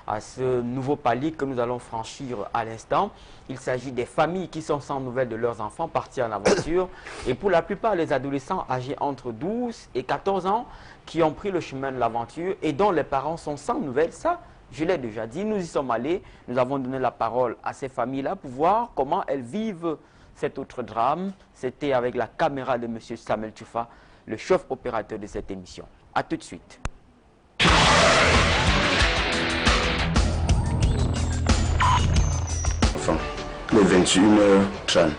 à ce nouveau palier que nous allons franchir à l'instant. Il s'agit des familles qui sont sans nouvelles de leurs enfants partis en aventure. Et pour la plupart, les adolescents âgés entre 12 et 14 ans qui ont pris le chemin de l'aventure et dont les parents sont sans nouvelles. Ça, je l'ai déjà dit, nous y sommes allés. Nous avons donné la parole à ces familles-là pour voir comment elles vivent cet autre drame. C'était avec la caméra de M. Samuel Tchoufa, le chef opérateur de cette émission. A tout de suite. Le 21h30.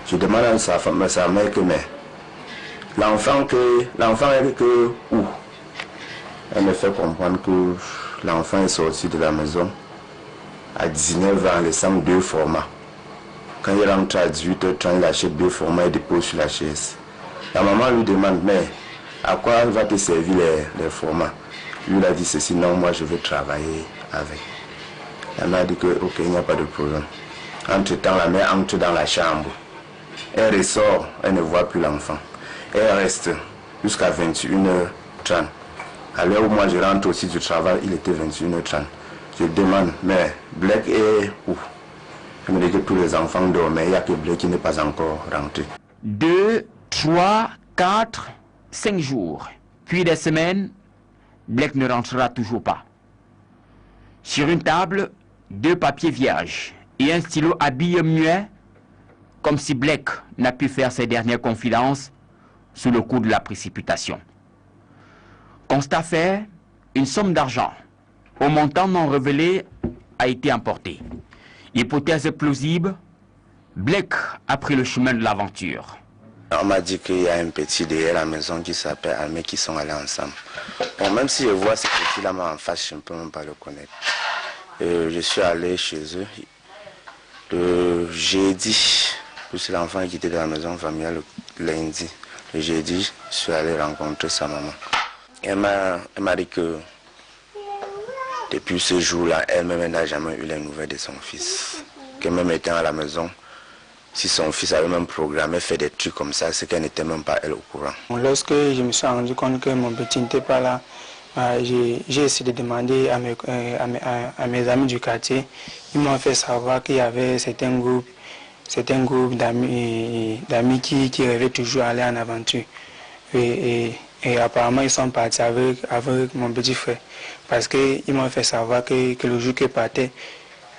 Je demande à sa mère que mais l'enfant est que où? Elle me fait comprendre que l'enfant est sorti de la maison à 19 ans en laissant 2 formats. Quand il rentre à 18h30, il achète 2 formats et dépose sur la chaise. La maman lui demande mais à quoi va te servir les formats? Lui a dit ceci, non, moi je veux travailler avec. Elle m'a dit que ok, il n'y a pas de problème. Entre-temps, la mère entre dans la chambre. Elle ressort, elle ne voit plus l'enfant. Elle reste jusqu'à 21h30. À l'heure où moi je rentre aussi du travail, il était 21h30. Je demande, mais Blake est où? Je me dis que tous les enfants dorment, il n'y a que Blake qui n'est pas encore rentré. 2, 3, 4, 5 jours. Puis des semaines, Blake ne rentrera toujours pas. Sur une table, 2 papiers vierges et un stylo à billes muet, comme si Blake n'a pu faire ses dernières confidences sous le coup de la précipitation. Constat fait, une somme d'argent au montant non révélé a été emportée. Hypothèse plausible, Blake a pris le chemin de l'aventure. On m'a dit qu'il y a un petit derrière la maison qui s'appelle Almé qui sont allés ensemble. Bon, même si je vois ce petit-là en face, je ne peux même pas le connaître. Je suis allé chez eux le jeudi, puisque l'enfant est quitté de la maison familiale le lundi. Le jeudi, je suis allé rencontrer sa maman. Elle m'a dit que depuis ce jour-là, elle-même n'a jamais eu les nouvelles de son fils. Que même étant à la maison, si son fils avait même programmé, fait des trucs comme ça, c'est qu'elle n'était même pas elle au courant. Lorsque je me suis rendu compte que mon petit n'était pas là, j'ai essayé de demander à mes amis du quartier. Ils m'ont fait savoir qu'il y avait certains groupes d'amis qui rêvaient toujours aller en aventure. Et apparemment, ils sont partis avec mon petit frère. Parce qu'ils m'ont fait savoir que le jour qu'ils partaient,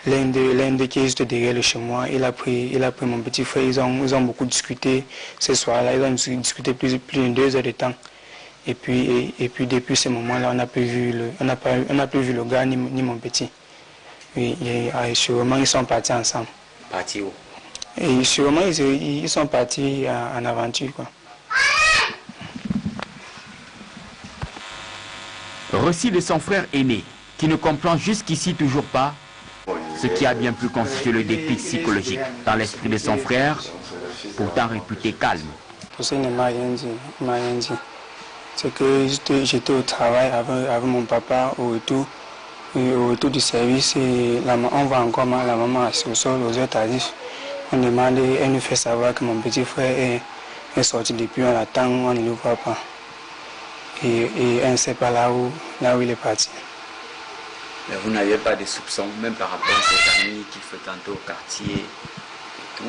l'un d'eux qui est juste derrière le chez moi, il a pris mon petit frère. Ils ont beaucoup discuté ce soir-là. Ils ont discuté plus de 2 heures de temps. Et puis depuis ce moment-là, on n'a plus vu le gars ni mon petit. Et sûrement, ils sont partis ensemble. Partis où? Et sûrement, ils sont partis en aventure, quoi. Récit de son frère aîné, qui ne comprend jusqu'ici toujours pas ce qui a bien pu constituer le déclic psychologique dans l'esprit de son frère, pourtant réputé calme. Pour ça, il ne m'a rien dit. C'est que j'étais au travail avec mon papa au retour du service. Et on voit encore la maman assise au sol aux heures tardives. On demande, elle nous fait savoir que mon petit frère est sorti depuis, on l'attend, on ne le voit pas. Et elle ne sait pas là où il est parti. Mais vous n'aviez pas de soupçons, même par rapport à ses amis qu'il fréquentait au quartier et tout?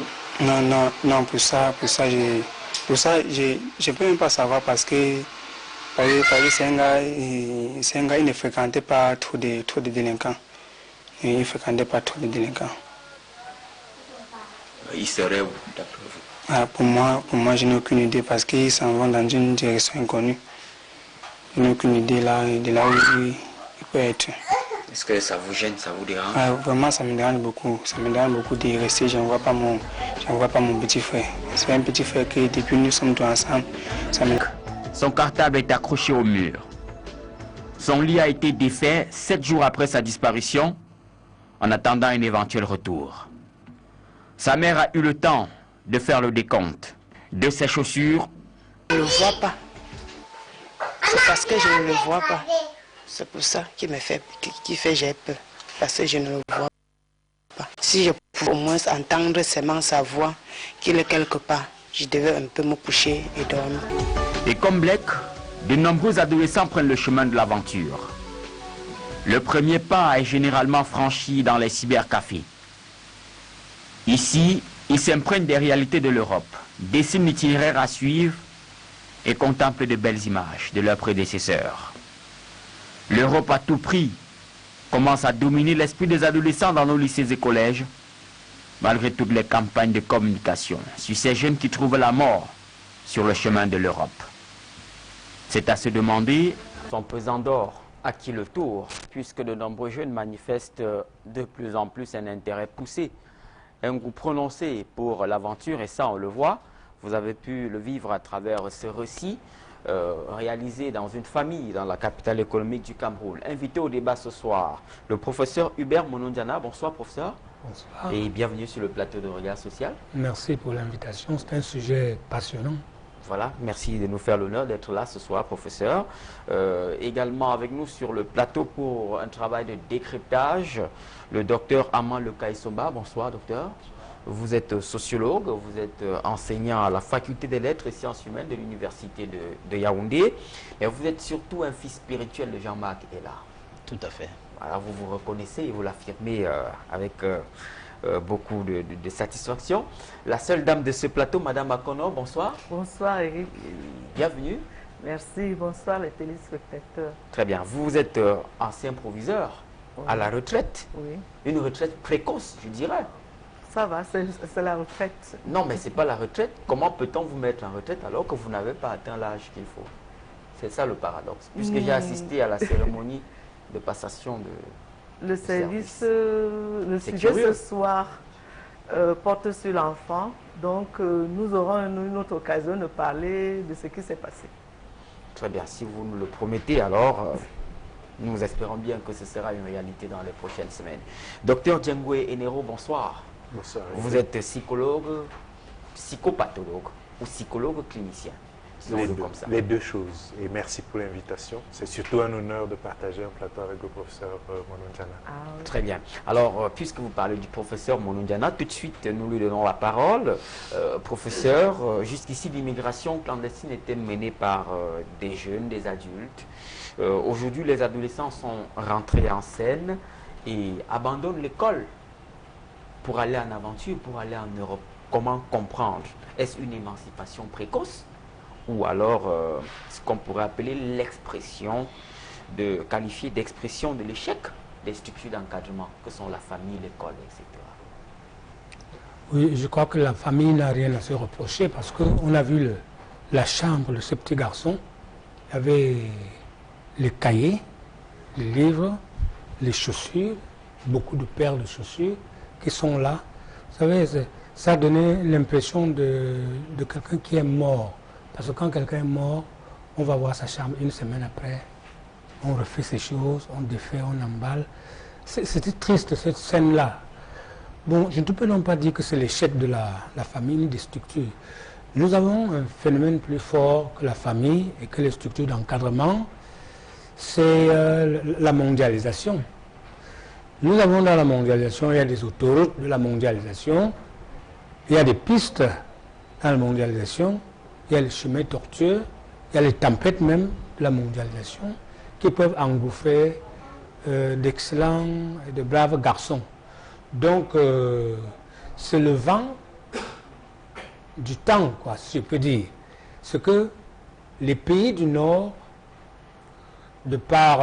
Non, pour ça, je peux même pas savoir parce que c'est un gars, il ne fréquentait pas trop de délinquants. Il ne fréquentait pas trop de délinquants. Il serait où, d'après vous? Pour moi, je n'ai aucune idée parce qu'ils s'en vont dans une direction inconnue. Je n'ai aucune idée de là où il peut être. Est-ce que ça vous gêne, ça vous dérange? Vraiment, ça me dérange beaucoup. Ça me dérange beaucoup d'y rester. Je ne vois pas mon petit frère. C'est un petit frère que depuis nous sommes tous ensemble. Son cartable est accroché au mur. Son lit a été défait 7 jours après sa disparition, en attendant un éventuel retour. Sa mère a eu le temps de faire le décompte de ses chaussures. Je ne le vois pas. C'est parce que je ne le vois pas. C'est pour ça qui fait j'ai peur. Parce que je ne le vois pas. Si je pouvais au moins entendre seulement sa voix, qu'il est quelque part, je devais un peu me coucher et dormir. Et comme Blake, de nombreux adolescents prennent le chemin de l'aventure. Le premier pas est généralement franchi dans les cybercafés. Ici, ils s'imprègnent des réalités de l'Europe, dessinent l'itinéraire à suivre et contemplent de belles images de leurs prédécesseurs. L'Europe à tout prix commence à dominer l'esprit des adolescents dans nos lycées et collèges, malgré toutes les campagnes de communication sur ces jeunes qui trouvent la mort sur le chemin de l'Europe. C'est à se demander son pesant d'or à qui le tour, puisque de nombreux jeunes manifestent de plus en plus un intérêt poussé, un goût prononcé pour l'aventure, et ça on le voit. Vous avez pu le vivre à travers ce récit réalisé dans une famille dans la capitale économique du Cameroun. Invité au débat ce soir, le professeur Hubert Monondiana. Bonsoir professeur. Bonsoir. Et bienvenue sur le plateau de Regard Social. Merci pour l'invitation, c'est un sujet passionnant. Voilà, merci de nous faire l'honneur d'être là ce soir, professeur. Également avec nous sur le plateau pour un travail de décryptage, le docteur Aman Lekaïsomba. Bonsoir, docteur. Vous êtes sociologue, vous êtes enseignant à la faculté des lettres et sciences humaines de l'université de Yaoundé. Et vous êtes surtout un fils spirituel de Jean-Marc Ella. Tout à fait. Voilà, vous vous reconnaissez et vous l'affirmez avec beaucoup de satisfaction. La seule dame de ce plateau, Madame Akono, bonsoir. Bonsoir Eric. Bienvenue. Merci, bonsoir les téléspectateurs. Très bien. Vous êtes ancien proviseur à la retraite. Oui. Une retraite précoce, je dirais. Ça va, c'est la retraite. Non, mais ce n'est pas la retraite. Comment peut-on vous mettre en retraite alors que vous n'avez pas atteint l'âge qu'il faut? C'est ça le paradoxe. Puisque j'ai assisté à la cérémonie de passation de... Le service, le sujet curieux. Ce soir porte sur l'enfant. Donc, nous aurons une autre occasion de parler de ce qui s'est passé. Très bien. Si vous nous le promettez, alors nous espérons bien que ce sera une réalité dans les prochaines semaines. Docteur Djengwe Enero, bonsoir. Bonsoir. Vous êtes psychologue, psychopathologue ou psychologue clinicien. Comme ça. Les deux choses. Et merci pour l'invitation. C'est surtout un honneur de partager un plateau avec le professeur Monondiana. Oui. Très bien. Alors, puisque vous parlez du professeur Monondiana, tout de suite, nous lui donnons la parole. Professeur, jusqu'ici, l'immigration clandestine était menée par des jeunes, des adultes. Aujourd'hui, les adolescents sont rentrés en scène et abandonnent l'école pour aller en aventure, pour aller en Europe. Comment comprendre? Est-ce une émancipation précoce? Ou alors ce qu'on pourrait appeler l'expression, qualifier d'expression de l'échec des structures d'encadrement, que sont la famille, l'école, etc. Oui, je crois que la famille n'a rien à se reprocher parce qu'on a vu la chambre de ce petit garçon. Il y avait les cahiers, les livres, les chaussures, beaucoup de paires de chaussures qui sont là. Vous savez, ça donnait l'impression de quelqu'un qui est mort. Parce que quand quelqu'un est mort, on va voir sa chambre une semaine après, on refait ses choses, on défait, on emballe. C'était triste cette scène-là. Bon, je ne peux non pas dire que c'est l'échec de la famille, des structures. Nous avons un phénomène plus fort que la famille et que les structures d'encadrement, c'est la mondialisation. Nous avons dans la mondialisation, il y a des autoroutes de la mondialisation, il y a des pistes dans la mondialisation, il y a les chemins tortueux, il y a les tempêtes même de la mondialisation qui peuvent engouffrer d'excellents et de braves garçons. Donc, c'est le vent du temps, quoi, si je peux dire. Ce que les pays du Nord, de par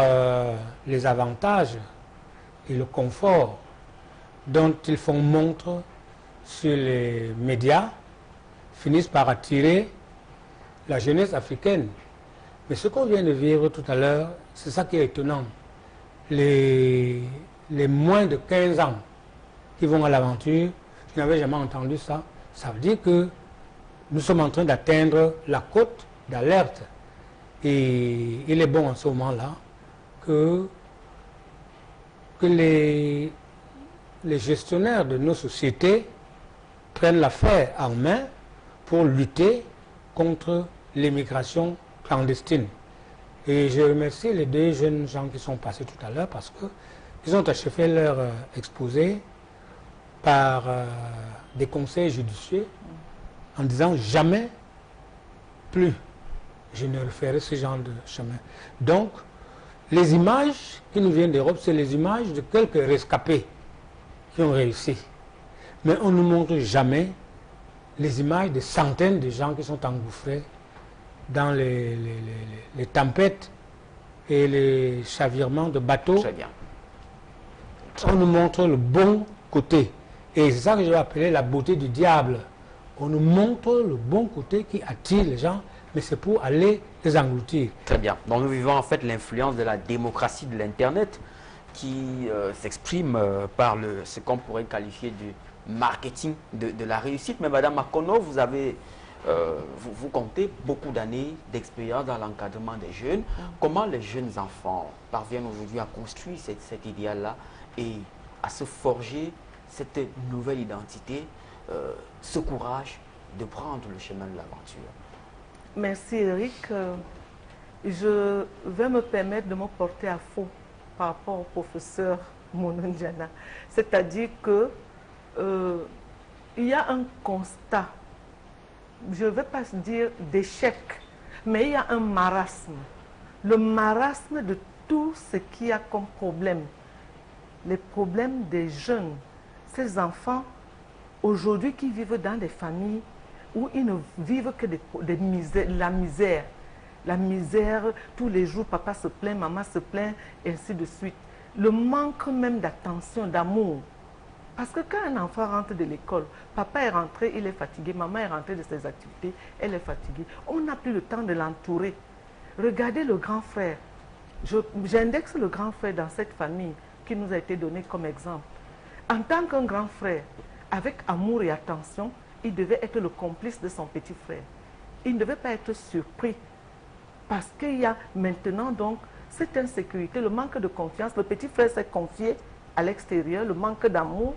les avantages et le confort dont ils font montre sur les médias, finissent par attirer la jeunesse africaine. Mais ce qu'on vient de vivre tout à l'heure, c'est ça qui est étonnant. Les moins de 15 ans qui vont à l'aventure, je n'avais jamais entendu ça. Ça veut dire que nous sommes en train d'atteindre la cote d'alerte. Et il est bon en ce moment-là que les gestionnaires de nos sociétés prennent l'affaire en main pour lutter contre l'immigration clandestine. Et je remercie les deux jeunes gens qui sont passés tout à l'heure parce qu'ils ont achevé leur exposé par des conseils judicieux en disant jamais plus je ne referai ce genre de chemin. Donc, les images qui nous viennent d'Europe, c'est les images de quelques rescapés qui ont réussi. Mais on ne nous montre jamais les images de centaines de gens qui sont engouffrés dans les tempêtes et les chavirements de bateaux. Très bien. On nous montre le bon côté. Et c'est ça que je vais appeler la beauté du diable. On nous montre le bon côté qui attire les gens, mais c'est pour aller les engloutir. Très bien. Donc nous vivons en fait l'influence de la démocratie de l'Internet qui s'exprime par ce qu'on pourrait qualifier du marketing de la réussite. Mais Madame Makono, vous avez, vous comptez beaucoup d'années d'expérience dans l'encadrement des jeunes. Comment les jeunes enfants parviennent aujourd'hui à construire cet idéal-là et à se forger cette nouvelle identité, ce courage de prendre le chemin de l'aventure? Merci Eric. Je vais me permettre de me porter à faux par rapport au professeur Monondiana. C'est-à-dire que il y a un constat, je ne vais pas dire d'échec, mais il y a un marasme. Le marasme de tout ce qu'il y a comme problème. Les problèmes des jeunes, ces enfants aujourd'hui qui vivent dans des familles où ils ne vivent que la misère. La misère, tous les jours, papa se plaint, maman se plaint, et ainsi de suite. Le manque même d'attention, d'amour. Parce que quand un enfant rentre de l'école, papa est rentré, il est fatigué, maman est rentrée de ses activités, elle est fatiguée. On n'a plus le temps de l'entourer. Regardez le grand frère. J'indexe le grand frère dans cette famille qui nous a été donné comme exemple. En tant qu'un grand frère, avec amour et attention, il devait être le complice de son petit frère. Il ne devait pas être surpris parce qu'il y a maintenant donc cette insécurité, le manque de confiance. Le petit frère s'est confié à l'extérieur, le manque d'amour,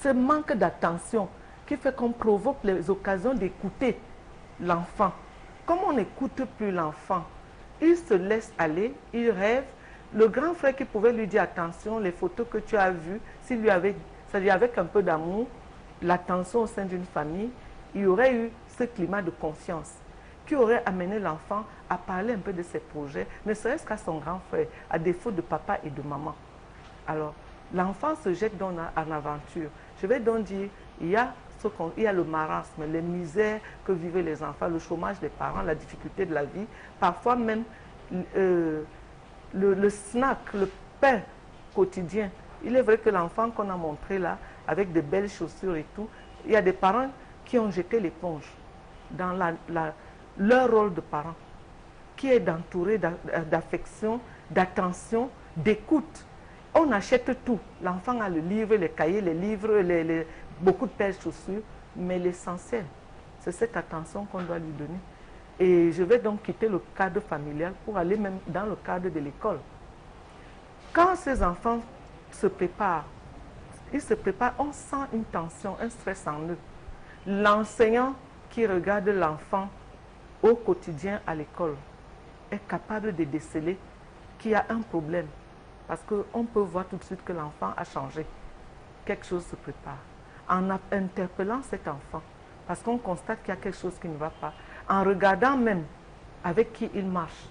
ce manque d'attention qui fait qu'on provoque les occasions d'écouter l'enfant. Comme on n'écoute plus l'enfant, il se laisse aller, il rêve. Le grand frère qui pouvait lui dire attention, les photos que tu as vues, s'il lui avait, c'est-à-dire avec un peu d'amour, l'attention au sein d'une famille, il y aurait eu ce climat de confiance qui aurait amené l'enfant à parler un peu de ses projets, ne serait-ce qu'à son grand frère, à défaut de papa et de maman. Alors, l'enfant se jette donc en aventure. Je vais donc dire, il y a le marasme, les misères que vivent les enfants, le chômage des parents, la difficulté de la vie, parfois même le snack, le pain quotidien. Il est vrai que l'enfant qu'on a montré là, avec de belles chaussures et tout, il y a des parents qui ont jeté l'éponge dans leur rôle de parents, qui est d'entourer d'affection, d'attention, d'écoute. On achète tout. L'enfant a le livre, les cahiers, les livres, beaucoup de paires de chaussures, mais l'essentiel, c'est cette attention qu'on doit lui donner. Et je vais donc quitter le cadre familial pour aller même dans le cadre de l'école. Quand ces enfants se préparent, ils se préparent, on sent une tension, un stress en eux. L'enseignant qui regarde l'enfant au quotidien à l'école est capable de déceler qu'il y a un problème. Parce qu'on peut voir tout de suite que l'enfant a changé. Quelque chose se prépare. En interpellant cet enfant, parce qu'on constate qu'il y a quelque chose qui ne va pas, en regardant même avec qui il marche,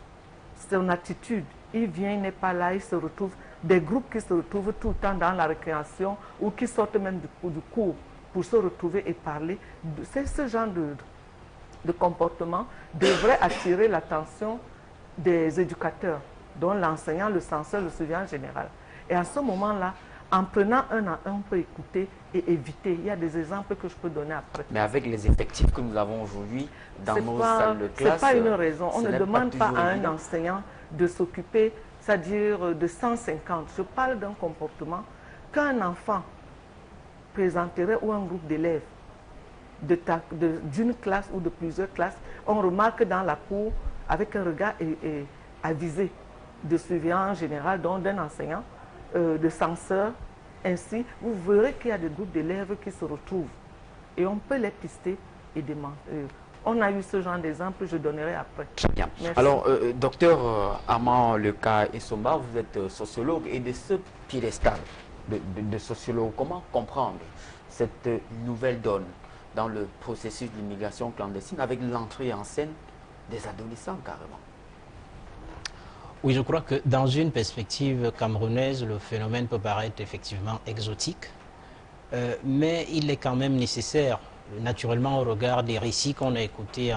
son attitude, il vient, il n'est pas là, il se retrouve, des groupes qui se retrouvent tout le temps dans la récréation ou qui sortent même du cours pour se retrouver et parler. C'est ce genre de comportement devrait attirer l'attention des éducateurs, dont l'enseignant, le censeur, le surveillant général. Et à ce moment-là, en prenant un à un, on peut écouter et éviter. Il y a des exemples que je peux donner après. Mais avec les effectifs que nous avons aujourd'hui dans nos salles de classe... Ce n'est pas une raison. On ne demande pas à un enseignant de s'occuper, c'est-à-dire de 150. Je parle d'un comportement qu'un enfant présenterait ou un groupe d'élèves d'une classe ou de plusieurs classes, on remarque dans la cour avec un regard avisé de surveillant général, donc d'un enseignant, de censeur, ainsi, vous verrez qu'il y a des groupes d'élèves qui se retrouvent et on peut les pister et demander. On a eu ce genre d'exemple, je donnerai après. Très bien. Merci. Alors, docteur Armand Leka Essomba, vous êtes sociologue et de ce piédestal de sociologue, comment comprendre cette nouvelle donne dans le processus d'immigration clandestine avec l'entrée en scène des adolescents carrément? Oui, je crois que dans une perspective camerounaise, le phénomène peut paraître effectivement exotique, mais il est quand même nécessaire, naturellement au regard des récits qu'on a écoutés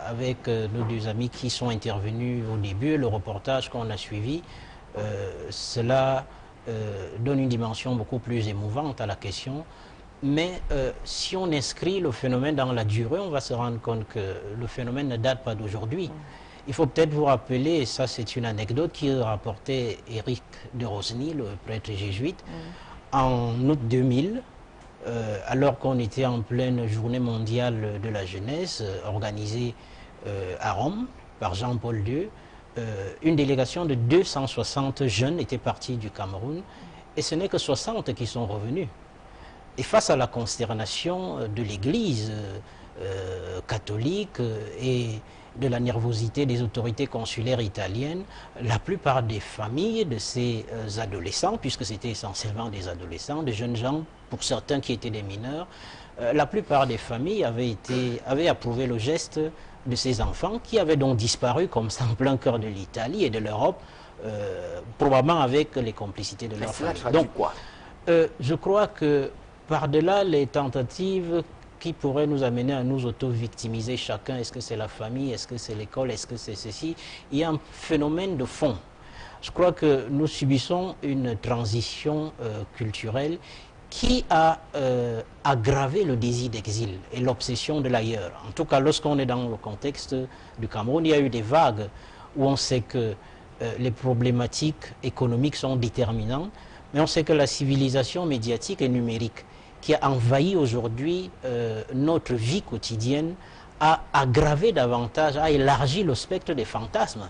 avec nos deux amis qui sont intervenus au début, le reportage qu'on a suivi, cela donne une dimension beaucoup plus émouvante à la question. Mais si on inscrit le phénomène dans la durée, on va se rendre compte que le phénomène ne date pas d'aujourd'hui. Il faut peut-être vous rappeler, et ça c'est une anecdote qui rapportait Éric de Rosny, le prêtre jésuite, en août 2000, alors qu'on était en pleine journée mondiale de la jeunesse, organisée à Rome par Jean-Paul II, une délégation de 260 jeunes était partie du Cameroun, et ce n'est que 60 qui sont revenus. Et face à la consternation de l'Église catholique et de la nervosité des autorités consulaires italiennes, la plupart des familles de ces adolescents, puisque c'était essentiellement des adolescents, des jeunes gens, pour certains qui étaient des mineurs, la plupart des familles avaient approuvé le geste de ces enfants qui avaient donc disparu comme ça en plein cœur de l'Italie et de l'Europe, probablement avec les complicités de leurs familles. Donc, quoi je crois que par-delà les tentatives qui pourraient nous amener à nous auto-victimiser chacun, est-ce que c'est la famille, est-ce que c'est l'école, est-ce que c'est ceci, il y a un phénomène de fond. Je crois que nous subissons une transition culturelle qui a aggravé le désir d'exil et l'obsession de l'ailleurs. En tout cas, lorsqu'on est dans le contexte du Cameroun, il y a eu des vagues où on sait que les problématiques économiques sont déterminantes, mais on sait que la civilisation médiatique et numérique qui a envahi aujourd'hui notre vie quotidienne a aggravé davantage, a élargi le spectre des fantasmes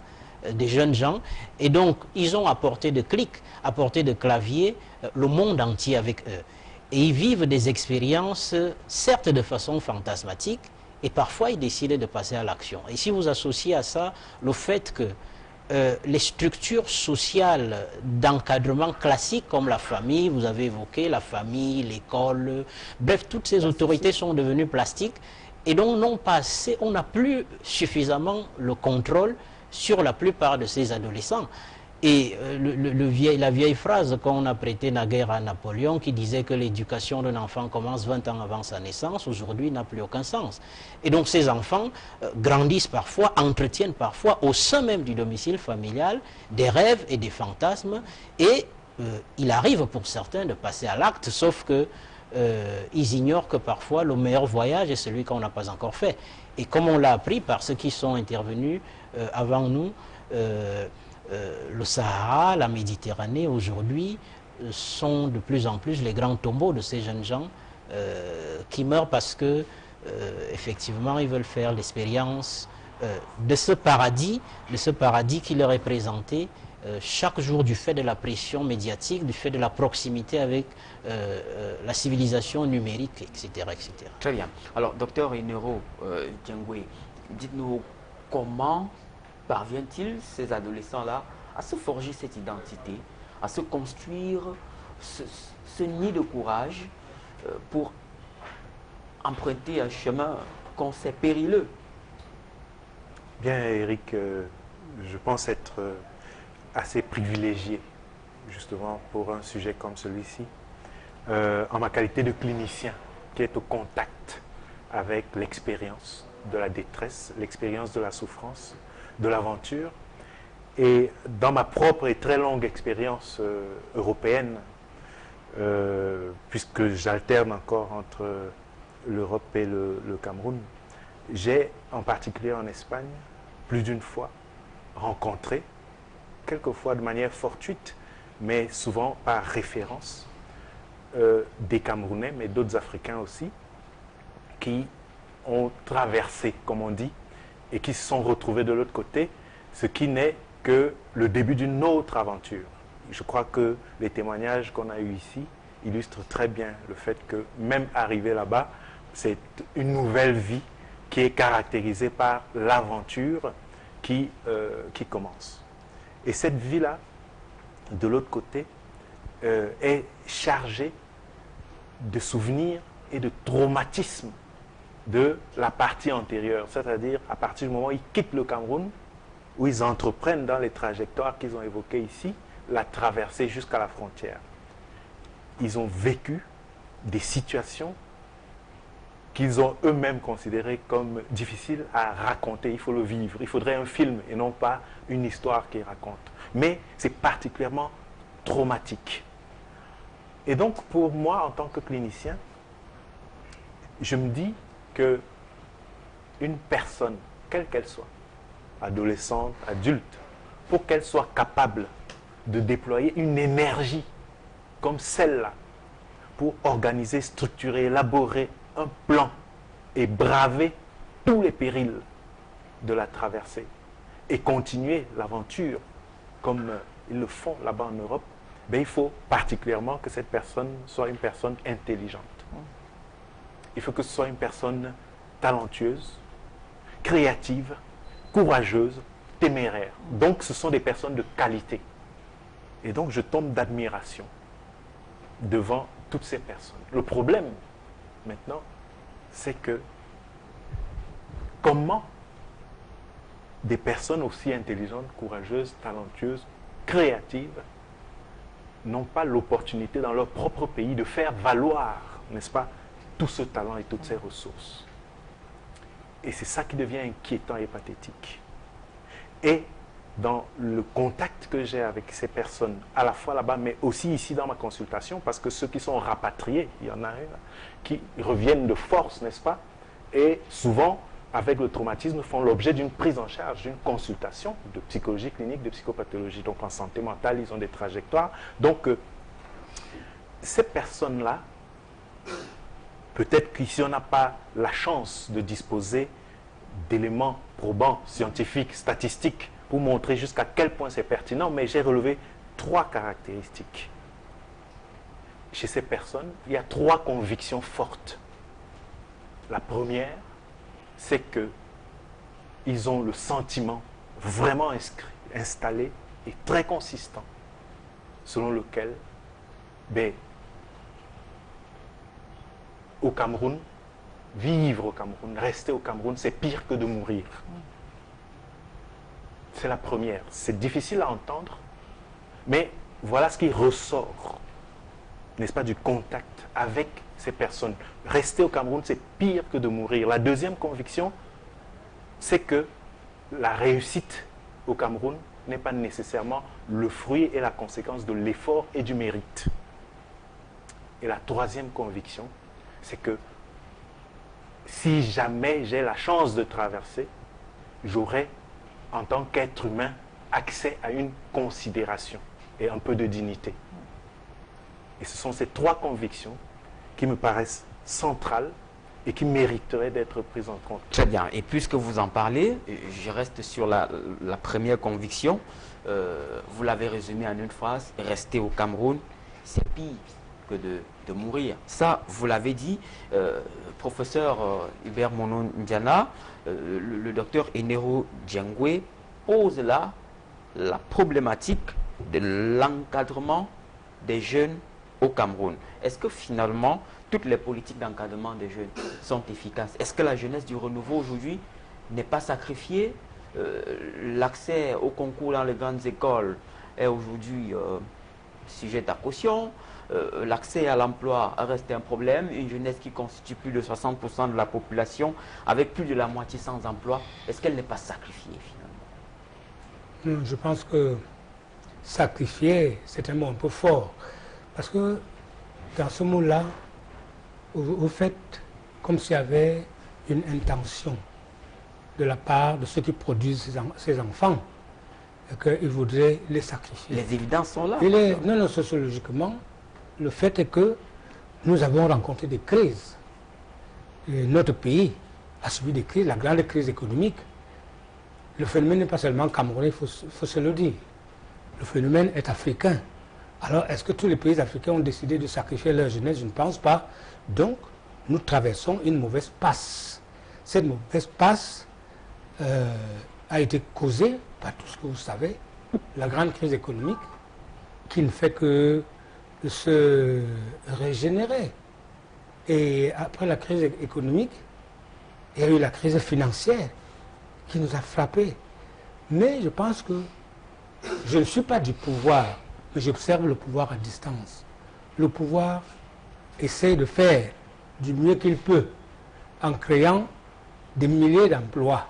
des jeunes gens, et donc ils ont apporté de clics, apporté de claviers, le monde entier avec eux. Et ils vivent des expériences, certes de façon fantasmatique, et parfois ils décident de passer à l'action. Et si vous associez à ça le fait que les structures sociales d'encadrement classiques comme la famille, vous avez évoqué la famille, l'école, bref, toutes ces autorités sont devenues plastiques et donc non pas assez, on n'a plus suffisamment le contrôle sur la plupart de ces adolescents. Et la vieille phrase qu'on a prêtée naguère à Napoléon qui disait que l'éducation d'un enfant commence 20 ans avant sa naissance, aujourd'hui n'a plus aucun sens. Et donc ces enfants grandissent parfois, entretiennent parfois au sein même du domicile familial des rêves et des fantasmes et il arrive pour certains de passer à l'acte, sauf que ils ignorent que parfois le meilleur voyage est celui qu'on n'a pas encore fait. Et comme on l'a appris par ceux qui sont intervenus avant nous, le Sahara, la Méditerranée aujourd'hui sont de plus en plus les grands tombeaux de ces jeunes gens qui meurent parce que effectivement ils veulent faire l'expérience de ce paradis qui leur est présenté chaque jour du fait de la pression médiatique, du fait de la proximité avec la civilisation numérique, etc., etc. Très bien. Alors, docteur Enero Djengwe, dites-nous comment parviennent-ils, ces adolescents-là, à se forger cette identité, à se construire ce nid de courage pour emprunter un chemin qu'on sait périlleux? Bien, Eric, je pense être assez privilégié, justement, pour un sujet comme celui-ci, en ma qualité de clinicien qui est au contact avec l'expérience de la détresse, l'expérience de la souffrance, de l'aventure. Et dans ma propre et très longue expérience européenne, puisque j'alterne encore entre l'Europe et le Cameroun, j'ai, en particulier en Espagne, plus d'une fois rencontré, quelquefois de manière fortuite, mais souvent par référence, des Camerounais, mais d'autres Africains aussi, qui ont traversé, comme on dit, et qui se sont retrouvés de l'autre côté, ce qui n'est que le début d'une autre aventure. Je crois que les témoignages qu'on a eus ici illustrent très bien le fait que même arrivé là-bas, c'est une nouvelle vie qui est caractérisée par l'aventure qui commence. Et cette vie-là, de l'autre côté, est chargée de souvenirs et de traumatismes de la partie antérieure, c'est-à-dire à partir du moment où ils quittent le Cameroun, où ils entreprennent dans les trajectoires qu'ils ont évoquées ici, la traversée jusqu'à la frontière. Ils ont vécu des situations qu'ils ont eux-mêmes considérées comme difficiles à raconter. Il faut le vivre. Il faudrait un film et non pas une histoire qu'ils racontent. Mais c'est particulièrement traumatique. Et donc, pour moi, en tant que clinicien, je me dis que une personne, quelle qu'elle soit, adolescente, adulte, pour qu'elle soit capable de déployer une énergie comme celle-là, pour organiser, structurer, élaborer un plan et braver tous les périls de la traversée et continuer l'aventure comme ils le font là-bas en Europe, ben, il faut particulièrement que cette personne soit une personne intelligente. Il faut que ce soit une personne talentueuse, créative, courageuse, téméraire. Donc ce sont des personnes de qualité. Et donc je tombe d'admiration devant toutes ces personnes. Le problème, maintenant, c'est que comment des personnes aussi intelligentes, courageuses, talentueuses, créatives, n'ont pas l'opportunité dans leur propre pays de faire valoir, n'est-ce pas, tout ce talent et toutes ces ressources. Et c'est ça qui devient inquiétant et pathétique. Et dans le contact que j'ai avec ces personnes, à la fois là-bas, mais aussi ici dans ma consultation, parce que ceux qui sont rapatriés, il y en a qui reviennent de force, n'est-ce pas, et souvent, avec le traumatisme, font l'objet d'une prise en charge, d'une consultation de psychologie clinique, de psychopathologie. Donc en santé mentale, ils ont des trajectoires. Donc, ces personnes-là, peut-être qu'ici on n'a pas la chance de disposer d'éléments probants, scientifiques, statistiques, pour montrer jusqu'à quel point c'est pertinent, mais j'ai relevé 3 caractéristiques. Chez ces personnes, il y a 3 convictions fortes. La première, c'est qu'ils ont le sentiment vraiment installé et très consistant, selon lequel, au Cameroun, vivre au Cameroun, rester au Cameroun, c'est pire que de mourir. C'est la première. C'est difficile à entendre, mais voilà ce qui ressort, n'est-ce pas, du contact avec ces personnes. Rester au Cameroun, c'est pire que de mourir. La deuxième conviction, c'est que la réussite au Cameroun n'est pas nécessairement le fruit et la conséquence de l'effort et du mérite. Et la troisième conviction, c'est que si jamais j'ai la chance de traverser, j'aurai, en tant qu'être humain, accès à une considération et un peu de dignité. Et ce sont ces 3 convictions qui me paraissent centrales et qui mériteraient d'être prises en compte. Très bien. Et puisque vous en parlez, je reste sur la première conviction. Vous l'avez résumé en une phrase, rester au Cameroun, c'est pire que de mourir. Ça, vous l'avez dit, professeur Hubert Monon Ndiana, le docteur Enero Djengwe pose là la problématique de l'encadrement des jeunes au Cameroun. Est-ce que finalement, toutes les politiques d'encadrement des jeunes sont efficaces? Est-ce que la jeunesse du renouveau aujourd'hui n'est pas sacrifiée l'accès au concours dans les grandes écoles est aujourd'hui sujet à caution. L'accès à l'emploi reste un problème. Une jeunesse qui constitue plus de 60% de la population, avec plus de la moitié sans emploi, est-ce qu'elle n'est pas sacrifiée finalement? Je pense que sacrifier, c'est un mot un peu fort. Parce que dans ce mot-là, vous faites comme s'il y avait une intention de la part de ceux qui produisent ces enfants, et qu'ils voudraient les sacrifier. Les évidences sont là. Non, sociologiquement, le fait est que nous avons rencontré des crises. Et notre pays a subi des crises, la grande crise économique. Le phénomène n'est pas seulement camerounais, il faut se le dire. Le phénomène est africain. Alors, est-ce que tous les pays africains ont décidé de sacrifier leur jeunesse? Je ne pense pas. Donc, nous traversons une mauvaise passe. Cette mauvaise passe a été causée par tout ce que vous savez, la grande crise économique, qui ne fait que se régénérer. Et après la crise économique, il y a eu la crise financière qui nous a frappés. Mais je pense que je ne suis pas du pouvoir, mais j'observe le pouvoir à distance. Le pouvoir essaie de faire du mieux qu'il peut en créant des milliers d'emplois.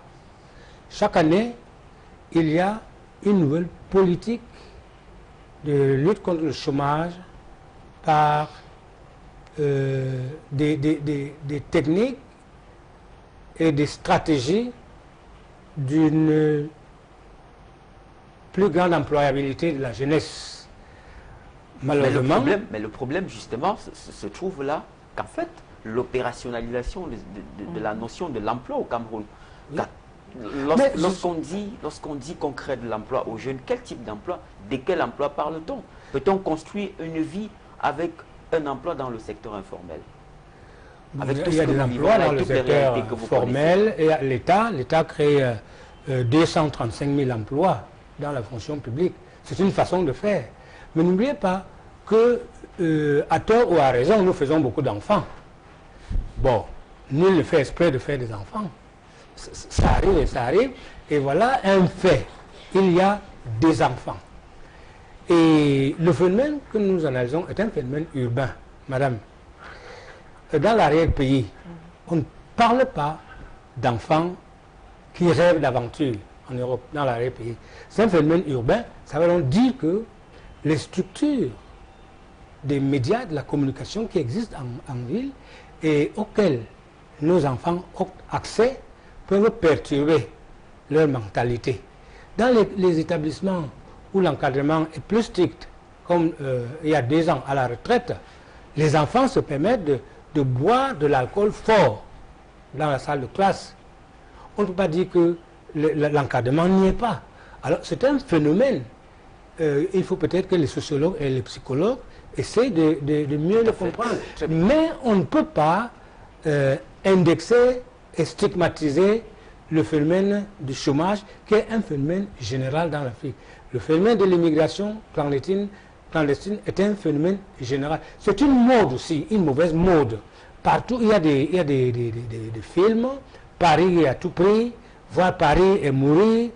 Chaque année, il y a une nouvelle politique de lutte contre le chômage par des techniques et des stratégies d'une plus grande employabilité de la jeunesse. Malheureusement. Mais le problème justement se trouve là qu'en fait, l'opérationnalisation de la notion de l'emploi au Cameroun. Oui. Lorsqu'on dit qu'on crée de l'emploi aux jeunes, quel type d'emploi? De quel emploi parle-t-on? Peut-on construire une vie avec un emploi dans le secteur informel? Il y a des emplois dans le secteur formel et l'État crée 235 000 emplois dans la fonction publique. C'est une façon de faire. Mais n'oubliez pas que, à tort ou à raison, nous faisons beaucoup d'enfants. Bon, nul ne fait exprès de faire des enfants. Ça arrive et ça arrive. Et voilà un fait. Il y a des enfants. Et le phénomène que nous analysons est un phénomène urbain, madame. Dans l'arrière-pays, on ne parle pas d'enfants qui rêvent d'aventure en Europe, dans l'arrière-pays. C'est un phénomène urbain. Ça veut donc dire que les structures des médias, de la communication qui existent en ville et auxquelles nos enfants ont accès peuvent perturber leur mentalité. Dans les établissements où l'encadrement est plus strict, comme il y a 2 ans à la retraite, les enfants se permettent de boire de l'alcool fort dans la salle de classe. On ne peut pas dire que l'encadrement n'y est pas. Alors c'est un phénomène. Il faut peut-être que les sociologues et les psychologues essaient de mieux le comprendre. Mais on ne peut pas indexer et stigmatiser le phénomène du chômage qui est un phénomène général dans l'Afrique. Le phénomène de l'immigration clandestine est un phénomène général. C'est une mode aussi, une mauvaise mode. Partout, il y a des films, Paris à tout prix, voir Paris et mourir.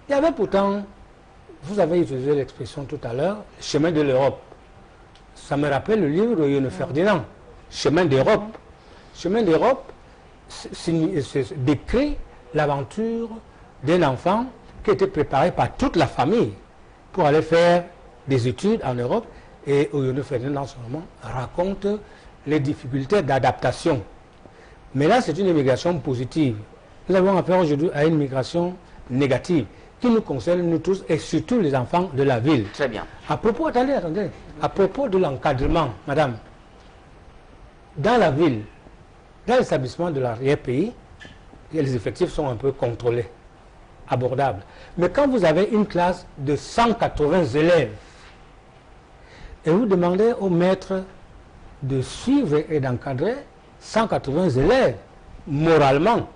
Il y avait pourtant, vous avez utilisé l'expression tout à l'heure, chemin de l'Europe. Ça me rappelle le livre de Yono Ferdinand, Chemin d'Europe. Chemin d'Europe décrit l'aventure d'un enfant qui était préparé par toute la famille pour aller faire des études en Europe. Et Yono Ferdinand, en ce moment, raconte les difficultés d'adaptation. Mais là, c'est une immigration positive. Nous avons affaire aujourd'hui à une migration négative qui nous concerne, nous tous, et surtout les enfants de la ville. Très bien. À propos, attendez, à propos de l'encadrement, madame, dans la ville, dans l'établissement de l'arrière-pays, les effectifs sont un peu contrôlés, abordables. Mais quand vous avez une classe de 180 élèves, et vous demandez au maître de suivre et d'encadrer 180 élèves, moralement,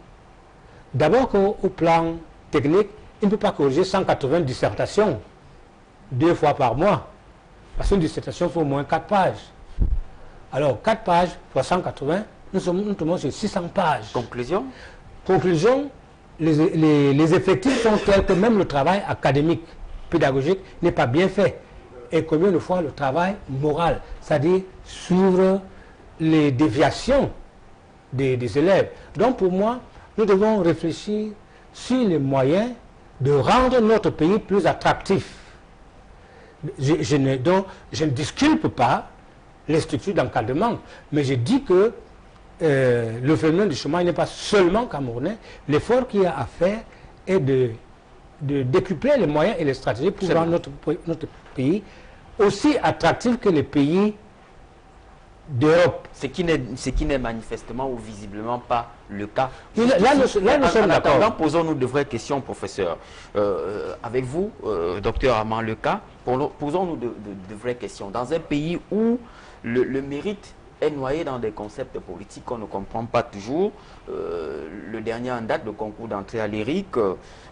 d'abord qu'au plan technique, il ne peut pas corriger 180 dissertations 2 fois par mois. Parce qu'une dissertation, il faut au moins 4 pages. Alors, 4 pages fois 180, nous tombons sur 600 pages. Conclusion? Conclusion, les effectifs sont tels que même le travail académique, pédagogique n'est pas bien fait. Et combien de fois le travail moral, c'est-à-dire suivre les déviations des élèves. Donc pour moi, nous devons réfléchir sur les moyens de rendre notre pays plus attractif. Je ne disculpe pas les structures d'encadrement, mais je dis que le phénomène du chômage n'est pas seulement camerounais. L'effort qu'il y a à faire est de décupler les moyens et les stratégies pour rendre notre pays aussi attractif que les pays d'Europe. Ce qui n'est manifestement ou visiblement pas le cas. Là, nous sommes d'accord. Posons-nous de vraies questions, professeur. Avec vous, docteur Armand Leca, posons-nous de vraies questions. Dans un pays où le mérite est noyé dans des concepts politiques qu'on ne comprend pas toujours, le dernier en date, le concours d'entrée à l'ERIC,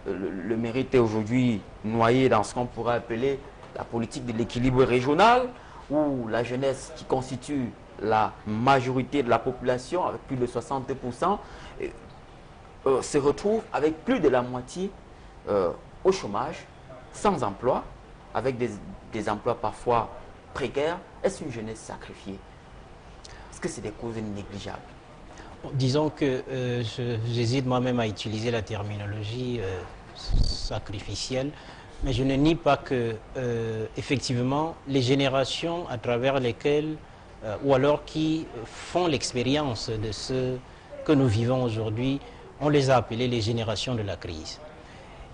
le mérite est aujourd'hui noyé dans ce qu'on pourrait appeler la politique de l'équilibre régional, où la jeunesse qui constitue la majorité de la population, avec plus de 60%, se retrouve avec plus de la moitié au chômage, sans emploi, avec des emplois parfois précaires. Est-ce une jeunesse sacrifiée? Est-ce que c'est des causes négligeables? Disons que j'hésite moi-même à utiliser la terminologie sacrificielle, mais je ne nie pas que, effectivement, les générations à travers lesquelles, ou alors qui font l'expérience de ce que nous vivons aujourd'hui, on les a appelées les générations de la crise.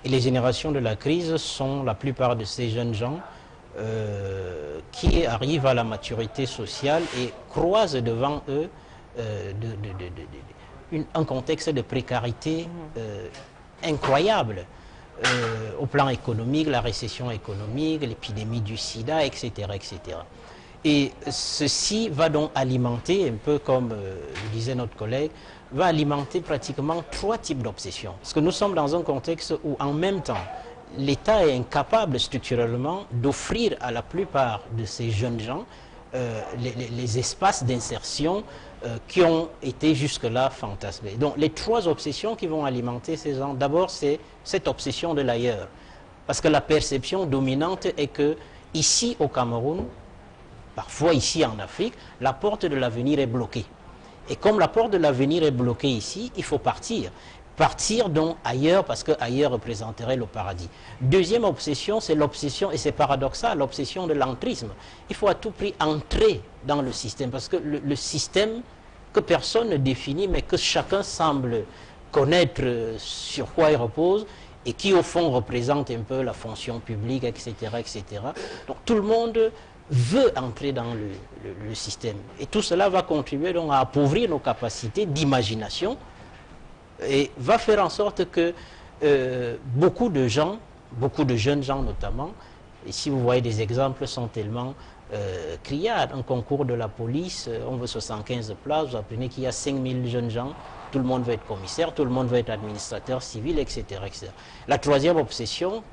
Et les générations de la crise sont la plupart de ces jeunes gens qui arrivent à la maturité sociale et croisent devant eux un contexte de précarité incroyable. Au plan économique, la récession économique, l'épidémie du sida, etc., etc. Et ceci va donc alimenter, un peu comme le disait notre collègue, va alimenter pratiquement 3 types d'obsessions. Parce que nous sommes dans un contexte où, en même temps, l'État est incapable structurellement d'offrir à la plupart de ces jeunes gens les espaces d'insertion qui ont été jusque-là fantasmés. Donc les 3 obsessions qui vont alimenter ces gens, d'abord c'est cette obsession de l'ailleurs. Parce que la perception dominante est que ici au Cameroun, parfois ici en Afrique, la porte de l'avenir est bloquée. Et comme la porte de l'avenir est bloquée ici, il faut partir. Partir donc ailleurs parce que ailleurs représenterait le paradis. Deuxième obsession, c'est l'obsession, et c'est paradoxal, l'obsession de l'entrisme. Il faut à tout prix entrer dans le système parce que le système que personne ne définit mais que chacun semble connaître sur quoi il repose et qui au fond représente un peu la fonction publique, etc., etc. Donc tout le monde veut entrer dans le système. Et tout cela va contribuer donc à appauvrir nos capacités d'imagination et va faire en sorte que beaucoup de gens, beaucoup de jeunes gens notamment, et si vous voyez des exemples sont tellement criards. Un concours de la police, on veut 75 places, vous apprenez qu'il y a 5000 jeunes gens, tout le monde veut être commissaire, tout le monde veut être administrateur civil, etc. etc. La troisième obsession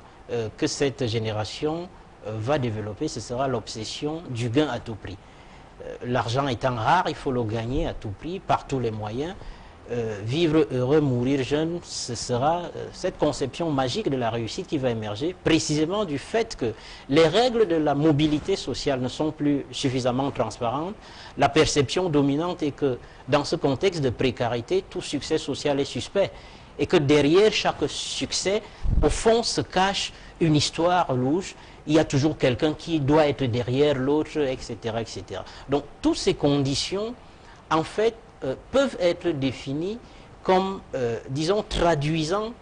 que cette génération va développer, ce sera l'obsession du gain à tout prix. L'argent étant rare, il faut le gagner à tout prix, par tous les moyens. Vivre heureux, mourir jeune, ce sera cette conception magique de la réussite qui va émerger, précisément du fait que les règles de la mobilité sociale ne sont plus suffisamment transparentes. La perception dominante est que dans ce contexte de précarité, tout succès social est suspect. Et que derrière chaque succès, au fond, se cache une histoire louche. Il y a toujours quelqu'un qui doit être derrière l'autre, etc., etc. Donc, toutes ces conditions, en fait, peuvent être définies comme, disons, traduisant,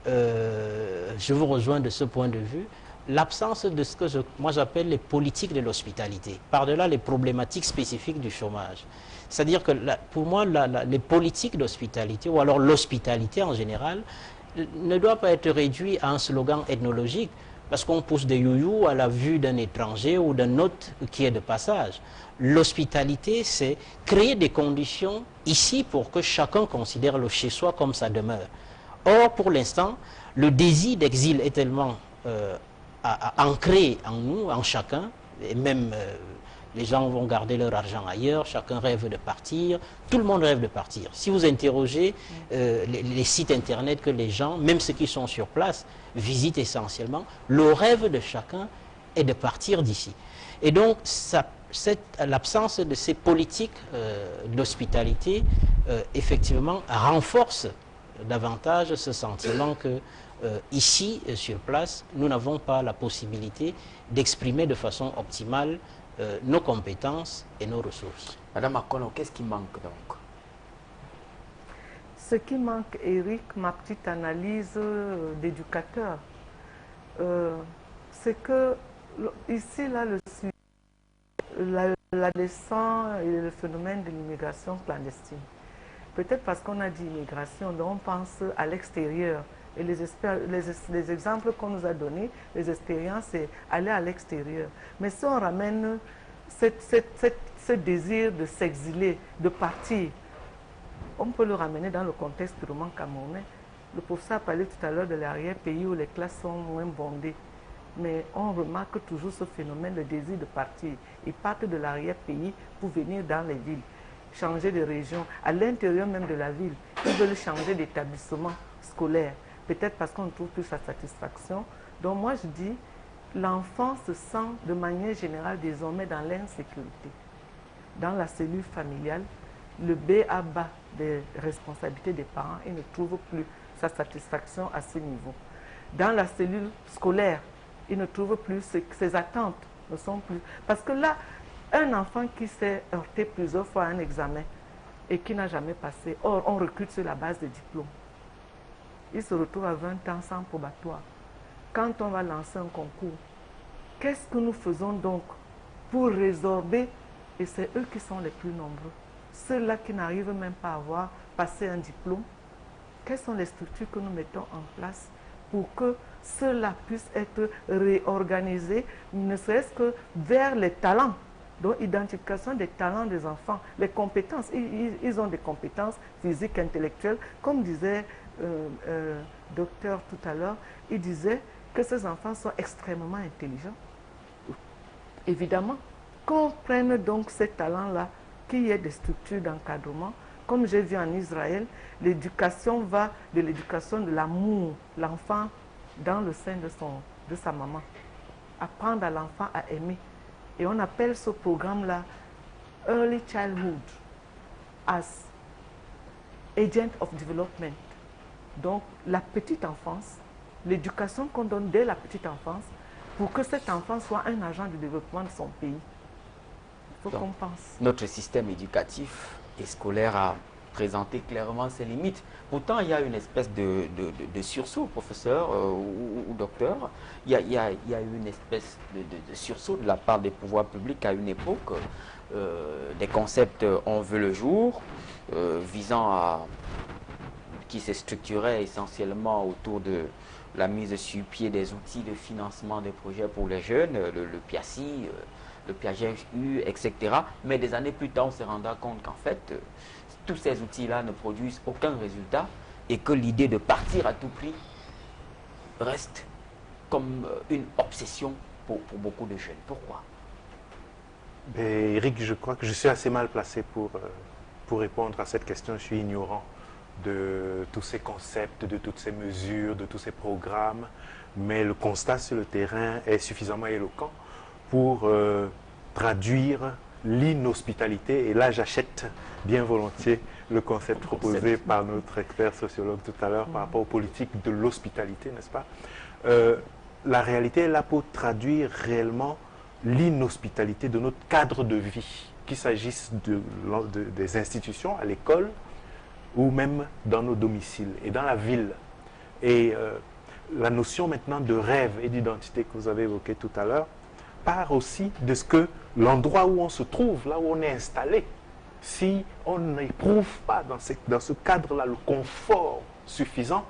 je vous rejoins de ce point de vue, l'absence de ce que moi j'appelle les politiques de l'hospitalité, par-delà les problématiques spécifiques du chômage. C'est-à-dire que pour moi, les politiques d'hospitalité, ou alors l'hospitalité en général, ne doit pas être réduit à un slogan ethnologique, parce qu'on pousse des youyous à la vue d'un étranger ou d'un autre qui est de passage. L'hospitalité, c'est créer des conditions ici pour que chacun considère le chez-soi comme sa demeure. Or, pour l'instant, le désir d'exil est tellement ancré en nous, en chacun, et même Les gens vont garder leur argent ailleurs, chacun rêve de partir, tout le monde rêve de partir. Si vous interrogez les sites internet que les gens, même ceux qui sont sur place, visitent essentiellement, le rêve de chacun est de partir d'ici. Et donc, l'absence de ces politiques d'hospitalité, effectivement, renforce davantage ce sentiment que ici, sur place, nous n'avons pas la possibilité d'exprimer de façon optimale nos compétences et nos ressources. Madame Akono, qu'est-ce qui manque donc? Ce qui manque, Eric, ma petite analyse d'éducateur, c'est que ici, là, l'adolescent et le phénomène de l'immigration clandestine. Peut-être parce qu'on a dit immigration, donc on pense à l'extérieur. Et les exemples qu'on nous a donnés, les expériences, c'est aller à l'extérieur. Mais si on ramène ce désir de s'exiler, de partir, on peut le ramener dans le contexte purement camerounais. Le professeur a parlé tout à l'heure de l'arrière-pays où les classes sont moins bondées. Mais on remarque toujours ce phénomène, le désir de partir. Ils partent de l'arrière-pays pour venir dans les villes, changer de région. À l'intérieur même de la ville, ils veulent changer d'établissement scolaire. Peut-être parce qu'on ne trouve plus sa satisfaction. Donc moi je dis, l'enfant se sent de manière générale désormais dans l'insécurité. Dans la cellule familiale, le B.A.-ba des responsabilités des parents, il ne trouve plus sa satisfaction à ce niveau. Dans la cellule scolaire, il ne trouve plus ses attentes, ne sont plus. Parce que là, un enfant qui s'est heurté plusieurs fois à un examen et qui n'a jamais passé, or on recrute sur la base des diplômes. Il se retrouve à 20 ans sans probatoire. Quand on va lancer un concours, qu'est-ce que nous faisons donc pour résorber? Et c'est eux qui sont les plus nombreux. Ceux-là qui n'arrivent même pas à avoir passé un diplôme, quelles sont les structures que nous mettons en place pour que ceux-là puissent être réorganisés, ne serait-ce que vers les talents? Donc, identification des talents des enfants, les compétences. Ils ont des compétences physiques, intellectuelles. Comme disait docteur tout à l'heure, il disait que ces enfants sont extrêmement intelligents. Évidemment, qu'on prenne donc ces talents-là, qu'il y ait des structures d'encadrement. Comme j'ai vu en Israël, l'éducation va de l'éducation de l'amour, l'enfant dans le sein de sa maman. Apprendre à l'enfant à aimer. Et on appelle ce programme-là Early Childhood as Agent of Development. Donc, la petite enfance, l'éducation qu'on donne dès la petite enfance, pour que cet enfant soit un agent de développement de son pays. Il faut qu'on pense. Notre système éducatif et scolaire a présenté clairement ses limites. Pourtant, il y a une espèce de sursaut, professeur ou docteur. Il y a une espèce de sursaut de la part des pouvoirs publics à une époque. Des concepts ont vu le jour, visant à... qui se structurait essentiellement autour de la mise sur pied des outils de financement des projets pour les jeunes, le PIACI, le PIAGEU, etc. Mais des années plus tard, on se rendra compte qu'en fait, tous ces outils-là ne produisent aucun résultat et que l'idée de partir à tout prix reste comme une obsession pour beaucoup de jeunes. Pourquoi? Eric, je crois que je suis assez mal placé pour répondre à cette question. Je suis ignorant de tous ces concepts, de toutes ces mesures, de tous ces programmes, mais le constat sur le terrain est suffisamment éloquent pour traduire l'inhospitalité. Et là, j'achète bien volontiers le concept proposé par notre expert sociologue tout à l'heure par rapport aux politiques de l'hospitalité, n'est-ce pas? La réalité est là pour traduire réellement l'inhospitalité de notre cadre de vie, qu'il s'agisse des institutions, à l'école, ou même dans nos domiciles et dans la ville. Et la notion maintenant de rêve et d'identité que vous avez évoquée tout à l'heure part aussi de ce que l'endroit où on se trouve, là où on est installé, si on n'éprouve pas dans ce cadre-là le confort suffisant,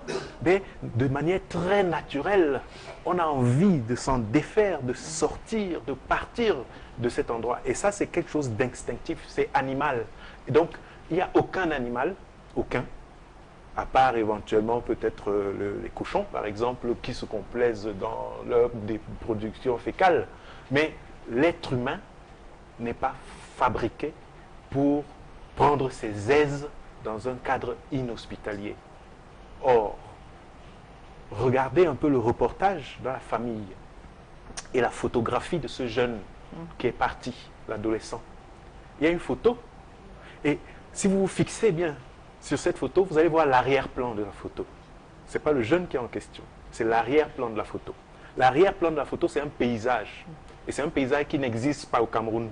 mais de manière très naturelle, on a envie de s'en défaire, de sortir, de partir de cet endroit. Et ça, c'est quelque chose d'instinctif, c'est animal. Et donc, il n'y a aucun animal, aucun, à part éventuellement peut-être les cochons, par exemple, qui se complaisent dans leur des productions fécales. Mais l'être humain n'est pas fabriqué pour prendre ses aises dans un cadre inhospitalier. Or, regardez un peu le reportage dans la famille et la photographie de ce jeune qui est parti, l'adolescent. Il y a une photo et si vous vous fixez bien sur cette photo, vous allez voir l'arrière-plan de la photo. Ce n'est pas le jeune qui est en question, c'est l'arrière-plan de la photo. L'arrière-plan de la photo, c'est un paysage. Et c'est un paysage qui n'existe pas au Cameroun.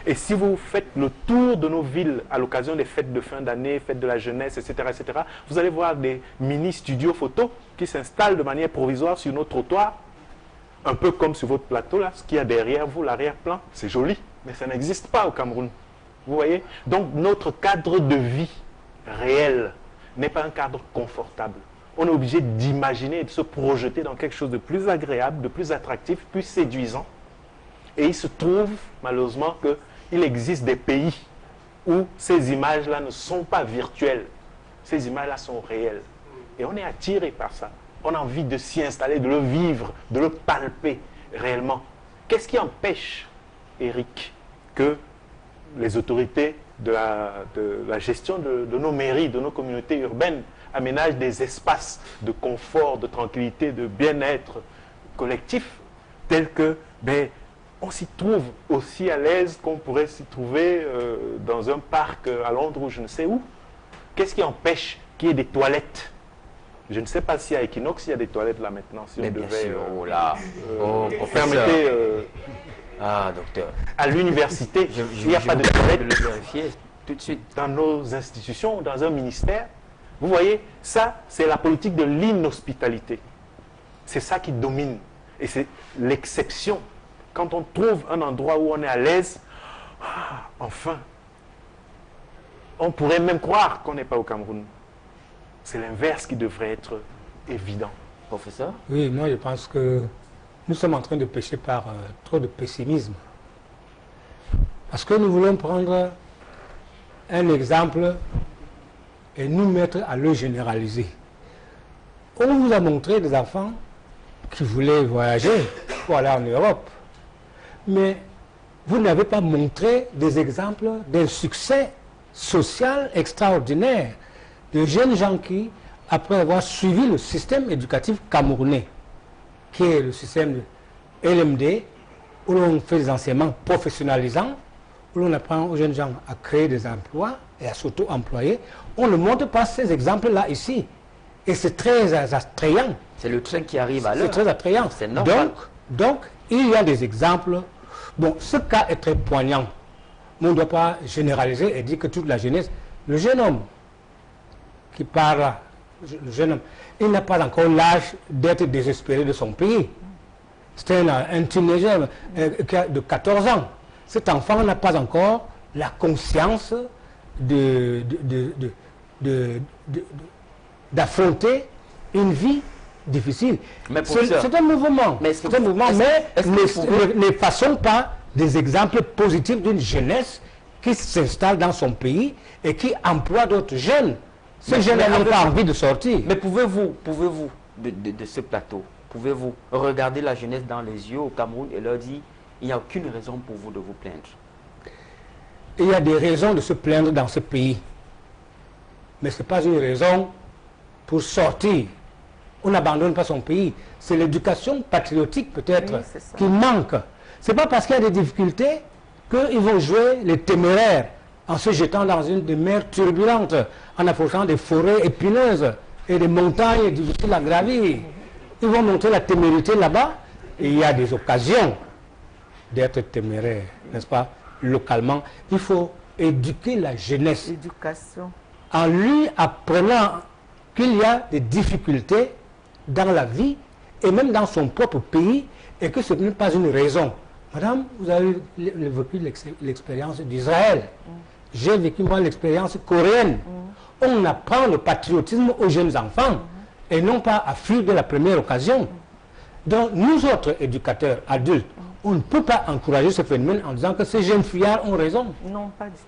Et si vous faites le tour de nos villes à l'occasion des fêtes de fin d'année, fêtes de la jeunesse, etc., vous allez voir des mini-studios photos qui s'installent de manière provisoire sur nos trottoirs, un peu comme sur votre plateau, là, ce qu'il y a derrière vous, l'arrière-plan, c'est joli, mais ça n'existe pas au Cameroun. Vous voyez? Donc notre cadre de vie réel n'est pas un cadre confortable. On est obligé d'imaginer et de se projeter dans quelque chose de plus agréable, de plus attractif, plus séduisant. Et il se trouve, malheureusement, qu'il existe des pays où ces images-là ne sont pas virtuelles. Ces images-là sont réelles. Et on est attiré par ça. On a envie de s'y installer, de le vivre, de le palper réellement. Qu'est-ce qui empêche, Eric, que les autorités de la gestion de nos mairies, de nos communautés urbaines, aménagent des espaces de confort, de tranquillité, de bien-être collectif, tels que, on s'y trouve aussi à l'aise qu'on pourrait s'y trouver dans un parc à Londres ou je ne sais où. Qu'est-ce qui empêche qu'il y ait des toilettes? Je ne sais pas si à Equinox il y a des toilettes là maintenant. Si mais on bien devait, sûr, professeur. permettez, docteur. à l'université, il n'y a pas de toilettes. Je vais le vérifier tout de suite. Dans nos institutions, dans un ministère, vous voyez, ça, c'est la politique de l'inhospitalité. C'est ça qui domine. Et c'est l'exception. Quand on trouve un endroit où on est à l'aise, enfin, on pourrait même croire qu'on n'est pas au Cameroun. C'est l'inverse qui devrait être évident. Professeur? Oui, moi je pense que nous sommes en train de pécher par trop de pessimisme. Parce que nous voulons prendre un exemple et nous mettre à le généraliser. On vous a montré des enfants qui voulaient voyager pour aller en Europe. Mais vous n'avez pas montré des exemples d'un succès social extraordinaire de jeunes gens qui, après avoir suivi le système éducatif camerounais, qui est le système de LMD, où l'on fait des enseignements professionnalisants, où l'on apprend aux jeunes gens à créer des emplois et à s'auto-employer, on ne montre pas ces exemples-là ici. Et c'est très attrayant. C'est le train qui arrive à l'heure. C'est très attrayant. C'est normal. Donc, il y a des exemples. Bon, ce cas est très poignant. Mais on ne doit pas généraliser et dire que toute la jeunesse... Le jeune homme qui parle, le jeune homme, il n'a pas encore l'âge d'être désespéré de son pays. C'est un teenager de 14 ans. Cet enfant n'a pas encore la conscience d'affronter une vie difficile. C'est un mouvement. C'est un mouvement, mais ne façons pas des exemples positifs d'une jeunesse qui s'installe dans son pays et qui emploie d'autres jeunes. Ces jeunes n'ont pas envie de sortir. Mais pouvez-vous, de ce plateau, pouvez-vous regarder la jeunesse dans les yeux au Cameroun et leur dire il n'y a aucune raison pour vous de vous plaindre? Il y a des raisons de se plaindre dans ce pays. Mais ce n'est pas une raison pour sortir. On n'abandonne pas son pays. C'est l'éducation patriotique peut-être qui manque. Ce n'est pas parce qu'il y a des difficultés qu'ils vont jouer les téméraires en se jetant dans une des mers turbulentes, en approchant des forêts épineuses et des montagnes difficiles à gravir. Ils vont montrer la témérité là-bas et il y a des occasions d'être téméraire, n'est-ce pas, localement. Il faut éduquer la jeunesse. Éducation. En lui apprenant qu'il y a des difficultés dans la vie et même dans son propre pays et que ce n'est pas une raison. Madame, vous avez vécu l'expérience d'Israël. J'ai vécu moi l'expérience coréenne. On apprend le patriotisme aux jeunes enfants et non pas à fuir de la première occasion. Donc nous autres éducateurs adultes, on ne peut pas encourager ce phénomène en disant que ces jeunes fuyards ont raison. Non, pas du tout.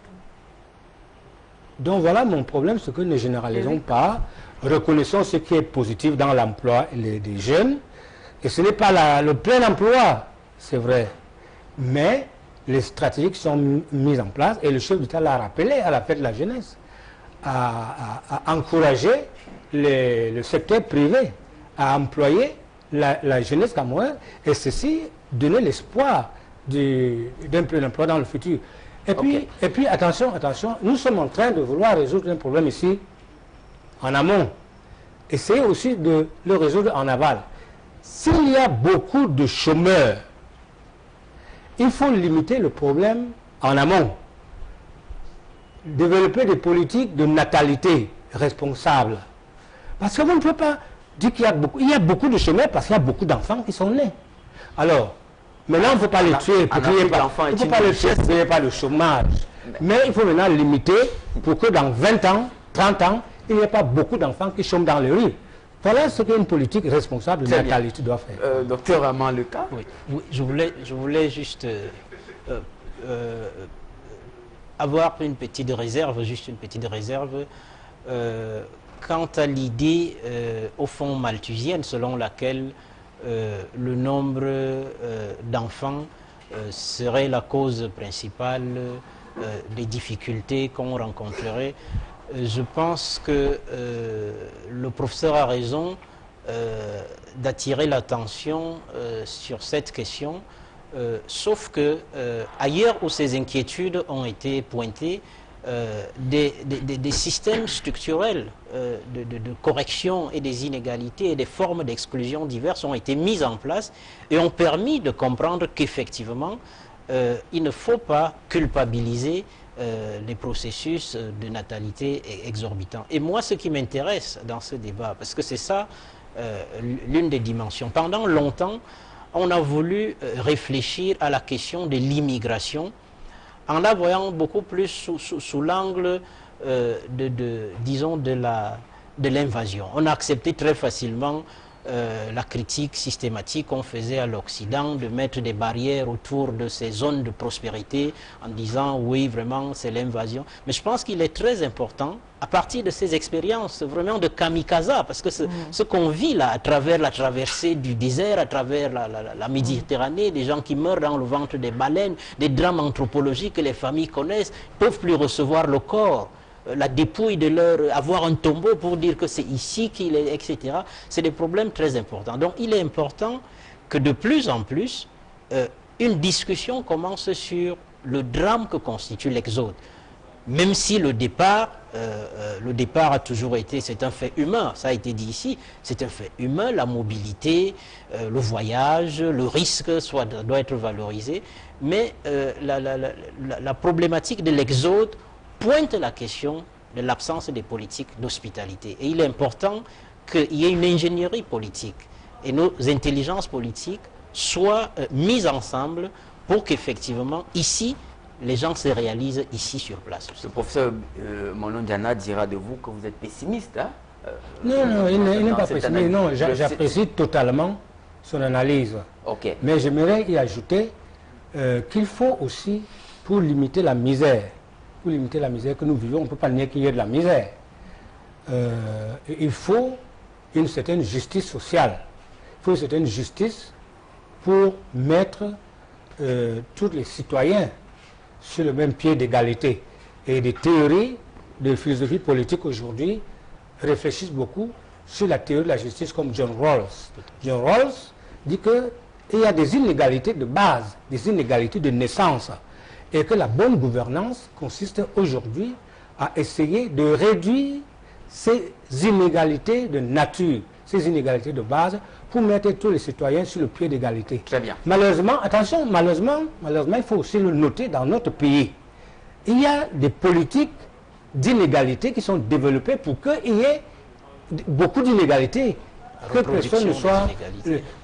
Donc voilà mon problème, c'est que ne généralisons pas, reconnaissons ce qui est positif dans l'emploi des jeunes. Et ce n'est pas le plein emploi, c'est vrai. Mais les stratégies qui sont mises en place, et le chef d'État l'a rappelé à la fête de la jeunesse, à encourager le secteur privé à employer la jeunesse camerounaise, et ceci donner l'espoir d'un plein emploi dans le futur. Et puis attention, nous sommes en train de vouloir résoudre un problème ici, en amont. Essayez aussi de le résoudre en aval. S'il y a beaucoup de chômeurs, il faut limiter le problème en amont. Développer des politiques de natalité responsables. Parce que vous ne pouvez pas dire qu'il y a beaucoup de chômeurs parce qu'il y a beaucoup d'enfants qui sont nés. Alors, maintenant, il ne faut pas les tuer pour qu'il n'y ait pas de chômage. Mais il faut maintenant limiter pour que dans 20 ans, 30 ans, il n'y ait pas beaucoup d'enfants qui chôment dans les rues. Voilà ce qu'une politique responsable de natalité doit faire. Docteur Aman Leca. Oui, je voulais juste avoir une petite réserve, quant à l'idée, au fond, malthusienne, selon laquelle le nombre d'enfants serait la cause principale des difficultés qu'on rencontrerait. Je pense que le professeur a raison d'attirer l'attention sur cette question, sauf que ailleurs où ces inquiétudes ont été pointées, des systèmes structurels de correction et des inégalités et des formes d'exclusion diverses ont été mis en place et ont permis de comprendre qu'effectivement, il ne faut pas culpabiliser les processus de natalité exorbitants. Et moi, ce qui m'intéresse dans ce débat, parce que c'est ça l'une des dimensions, pendant longtemps, on a voulu réfléchir à la question de l'immigration en la voyant beaucoup plus sous l'angle, disons, de l'invasion. On a accepté très facilement la critique systématique qu'on faisait à l'Occident de mettre des barrières autour de ces zones de prospérité en disant oui, vraiment, c'est l'invasion. Mais je pense qu'il est très important, à partir de ces expériences vraiment de kamikaze, parce que ce qu'on vit là, à travers la traversée du désert, à travers la Méditerranée, des gens qui meurent dans le ventre des baleines, des drames anthropologiques que les familles connaissent, ne peuvent plus recevoir le corps, la dépouille de avoir un tombeau pour dire que c'est ici qu'il est, etc. C'est des problèmes très importants. Donc il est important que de plus en plus, une discussion commence sur le drame que constitue l'exode. Même si le départ a toujours été, c'est un fait humain, ça a été dit ici, c'est un fait humain, la mobilité, le voyage, le risque doit être valorisé, mais la problématique de l'exode pointe la question de l'absence des politiques d'hospitalité. Et il est important qu'il y ait une ingénierie politique et nos intelligences politiques soient mises ensemble pour qu'effectivement, ici, les gens se réalisent ici sur place. Le professeur Monondiana dira de vous que vous êtes pessimiste. Hein? Non, il n'est pas pessimiste. Non, j'apprécie totalement son analyse. Mais j'aimerais y ajouter qu'il faut aussi, pour limiter la misère, que nous vivons, on ne peut pas nier qu'il y ait de la misère. Il faut une certaine justice sociale. Il faut une certaine justice pour mettre tous les citoyens sur le même pied d'égalité. Et des théories de philosophie politique aujourd'hui réfléchissent beaucoup sur la théorie de la justice comme John Rawls. John Rawls dit qu'il y a des inégalités de base, des inégalités de naissance. Et que la bonne gouvernance consiste aujourd'hui à essayer de réduire ces inégalités de nature, ces inégalités de base, pour mettre tous les citoyens sur le pied d'égalité. Très bien. Malheureusement, attention, malheureusement, il faut aussi le noter dans notre pays. Il y a des politiques d'inégalité qui sont développées pour qu'il y ait beaucoup d'inégalités, que personne ne soit,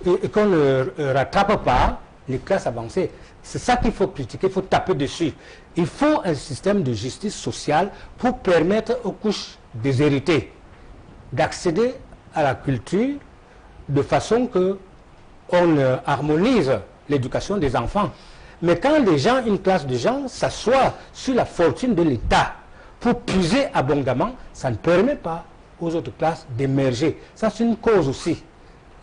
et qu'on ne rattrape pas les classes avancées. C'est ça qu'il faut critiquer, il faut taper dessus. Il faut un système de justice sociale pour permettre aux couches déshéritées d'accéder à la culture de façon qu'on harmonise l'éducation des enfants. Mais quand une classe de gens s'assoient sur la fortune de l'État pour puiser abondamment, ça ne permet pas aux autres classes d'émerger. Ça, c'est une cause aussi.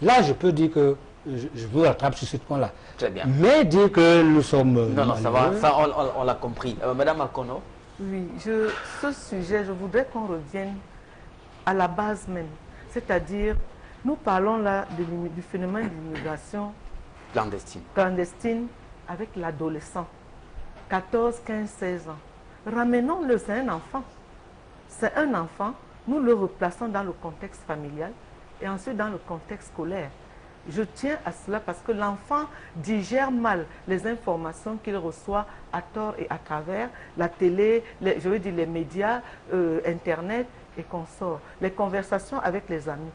Là, je peux dire que je vous rattrape sur ce point-là. Très bien. Mais dire que nous sommes... Non, ça va, ça on l'a compris. Madame Akono? Oui, ce sujet, je voudrais qu'on revienne à la base même. C'est-à-dire, nous parlons là du phénomène d'immigration clandestine avec l'adolescent. 14, 15, 16 ans. Ramenons-le, c'est un enfant. C'est un enfant, nous le replaçons dans le contexte familial et ensuite dans le contexte scolaire. Je tiens à cela parce que l'enfant digère mal les informations qu'il reçoit à tort et à travers la télé, je veux dire les médias, Internet et consorts, les conversations avec les amis.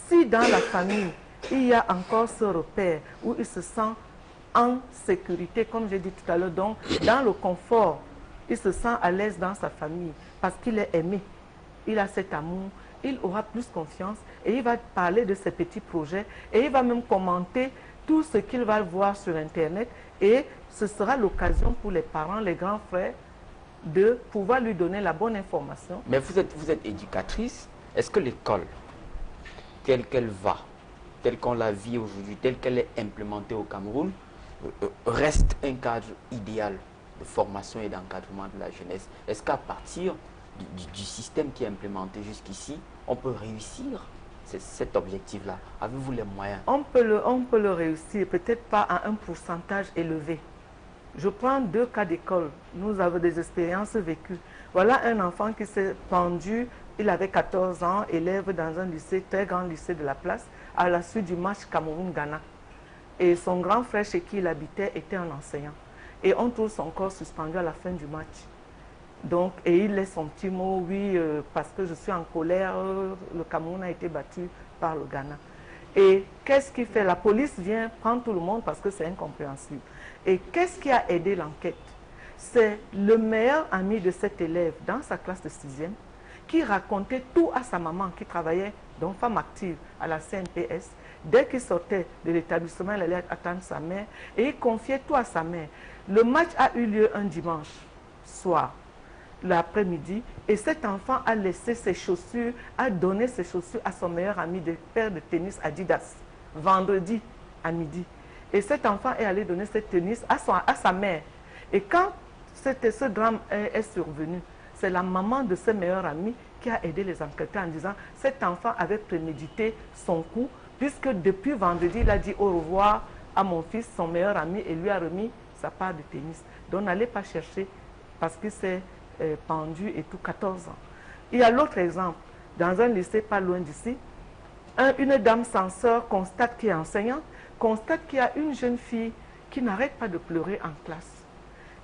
Si dans la famille, il y a encore ce repère où il se sent en sécurité, comme j'ai dit tout à l'heure, donc dans le confort, il se sent à l'aise dans sa famille parce qu'il est aimé, il a cet amour, il aura plus confiance et il va parler de ses petits projets et il va même commenter tout ce qu'il va voir sur Internet et ce sera l'occasion pour les parents, les grands frères de pouvoir lui donner la bonne information. Mais vous êtes éducatrice. Est-ce que l'école, telle qu'elle va, telle qu'on la vit aujourd'hui, telle qu'elle est implémentée au Cameroun, reste un cadre idéal de formation et d'encadrement de la jeunesse? Est-ce qu'à partir du système qui est implémenté jusqu'ici, on peut réussir cet objectif-là? Avez-vous les moyens? On peut le réussir, peut-être pas à un pourcentage élevé. Je prends 2 cas d'école. Nous avons des expériences vécues. Voilà un enfant qui s'est pendu, il avait 14 ans, élève dans un lycée, très grand lycée de la place, à la suite du match Cameroun-Ghana. Et son grand frère chez qui il habitait était un enseignant. Et on trouve son corps suspendu à la fin du match. Donc, et il laisse son petit mot, oui, parce que je suis en colère, le Cameroun a été battu par le Ghana. Et qu'est-ce qu'il fait? La police vient prendre tout le monde parce que c'est incompréhensible. Et qu'est-ce qui a aidé l'enquête? C'est le meilleur ami de cet élève dans sa classe de 6e qui racontait tout à sa maman qui travaillait, donc femme active à la CNPS. Dès qu'il sortait de l'établissement, il allait attendre sa mère et il confiait tout à sa mère. Le match a eu lieu un dimanche soir, l'après-midi, et cet enfant a laissé ses chaussures, a donné ses chaussures à son meilleur ami de paire de tennis Adidas, vendredi à midi. Et cet enfant est allé donner ses tennis à sa mère. Et quand ce drame est survenu, c'est la maman de ses meilleurs amis qui a aidé les enquêteurs en disant cet enfant avait prémédité son coup, puisque depuis vendredi, il a dit au revoir à mon fils, son meilleur ami, et lui a remis sa part de tennis. Donc n'allez pas chercher parce qu'il s'est pendu et tout, 14 ans. Il y a l'autre exemple, dans un lycée pas loin d'ici, une dame censeur constate qui est enseignante, constate qu'il y a une jeune fille qui n'arrête pas de pleurer en classe.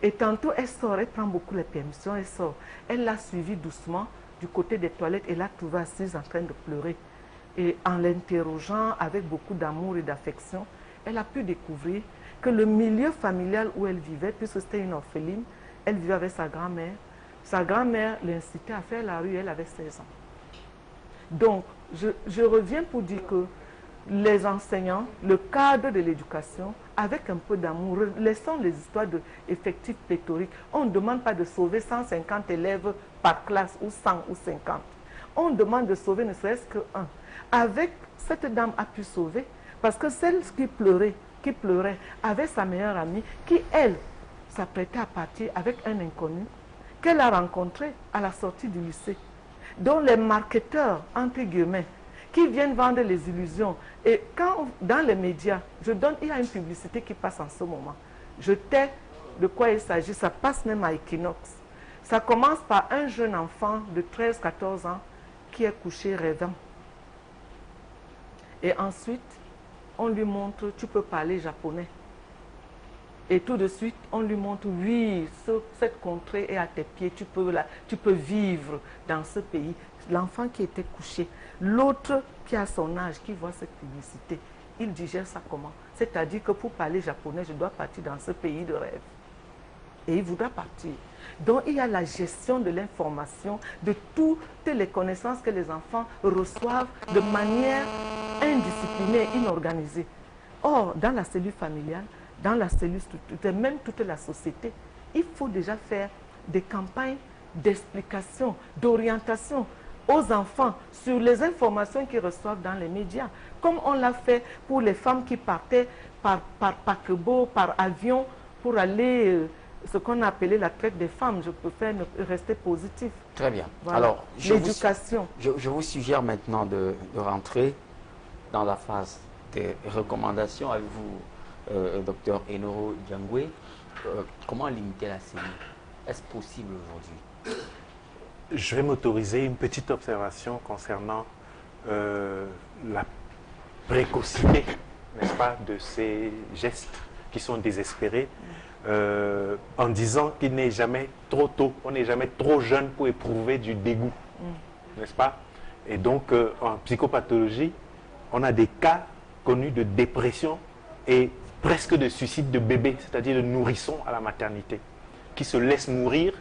Et tantôt elle sort, elle prend beaucoup les permissions, elle sort. Elle l'a suivie doucement du côté des toilettes et l'a trouvée assise en train de pleurer. Et en l'interrogeant avec beaucoup d'amour et d'affection, elle a pu découvrir que le milieu familial où elle vivait, puisque c'était une orpheline, elle vivait avec sa grand-mère. Sa grand-mère l'incitait à faire la rue, elle avait 16 ans. Donc, je reviens pour dire que les enseignants, le cadre de l'éducation, avec un peu d'amour, laissons les histoires d'effectifs pléthoriques. On ne demande pas de sauver 150 élèves par classe, ou 100 ou 50. On demande de sauver ne serait-ce que un. Avec cette dame a pu sauver, parce que celle qui pleurait, avait sa meilleure amie, qui, elle, s'apprêtait à partir avec un inconnu, qu'elle a rencontré à la sortie du lycée, dont les marketeurs, entre guillemets, qui viennent vendre les illusions. Et quand, dans les médias, il y a une publicité qui passe en ce moment. Je tais de quoi il s'agit, ça passe même à Equinox. Ça commence par un jeune enfant de 13-14 ans qui est couché rêvant. Et ensuite, on lui montre, tu peux parler japonais. Et tout de suite, on lui montre, oui, cette contrée est à tes pieds, tu peux vivre dans ce pays. L'enfant qui était couché, l'autre qui a son âge, qui voit cette publicité, il digère ça comment? C'est-à-dire que pour parler japonais, je dois partir dans ce pays de rêve. Et il voudra partir. Donc il y a la gestion de l'information, de toutes les connaissances que les enfants reçoivent de manière indisciplinée, inorganisée. Or, dans la cellule familiale, dans la cellule structurée, même toute la société, il faut déjà faire des campagnes d'explication, d'orientation. aux enfants sur les informations qu'ils reçoivent dans les médias, comme on l'a fait pour les femmes qui partaient par paquebot, par avion, pour aller, ce qu'on a appelé la traite des femmes. Je préfère rester positif. Très bien. Voilà. Alors, l'éducation. Je vous suggère maintenant de rentrer dans la phase des recommandations avec vous, docteur Enoro Djangwe. Comment limiter la CENI? Est-ce possible aujourd'hui? Je vais m'autoriser une petite observation concernant la précocité, n'est-ce pas, de ces gestes qui sont désespérés, en disant qu'il n'est jamais trop tôt, on n'est jamais trop jeune pour éprouver du dégoût, n'est-ce pas? Et donc, en psychopathologie, on a des cas connus de dépression et presque de suicide de bébés, c'est-à-dire de nourrissons à la maternité, qui se laissent mourir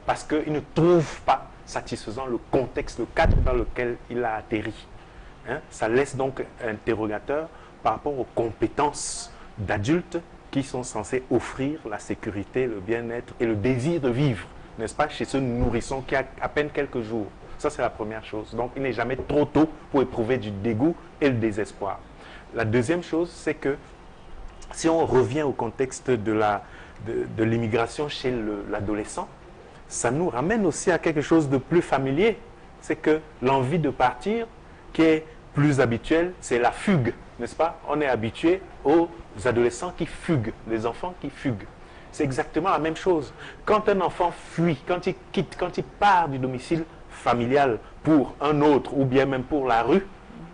parce qu'ils ne trouvent pas satisfaisant le contexte, le cadre dans lequel il a atterri. Hein? Ça laisse donc interrogateur par rapport aux compétences d'adultes qui sont censés offrir la sécurité, le bien-être et le désir de vivre, n'est-ce pas, chez ce nourrisson qui a à peine quelques jours. Ça, c'est la première chose. Donc, il n'est jamais trop tôt pour éprouver du dégoût et le désespoir. La deuxième chose, c'est que si on revient au contexte de l'immigration chez l'adolescent, ça nous ramène aussi à quelque chose de plus familier. C'est que l'envie de partir, qui est plus habituelle, c'est la fugue, n'est-ce pas? On est habitué aux adolescents qui fuguent, les enfants qui fuguent. C'est exactement la même chose. Quand un enfant fuit, quand il quitte, quand il part du domicile familial pour un autre ou bien même pour la rue,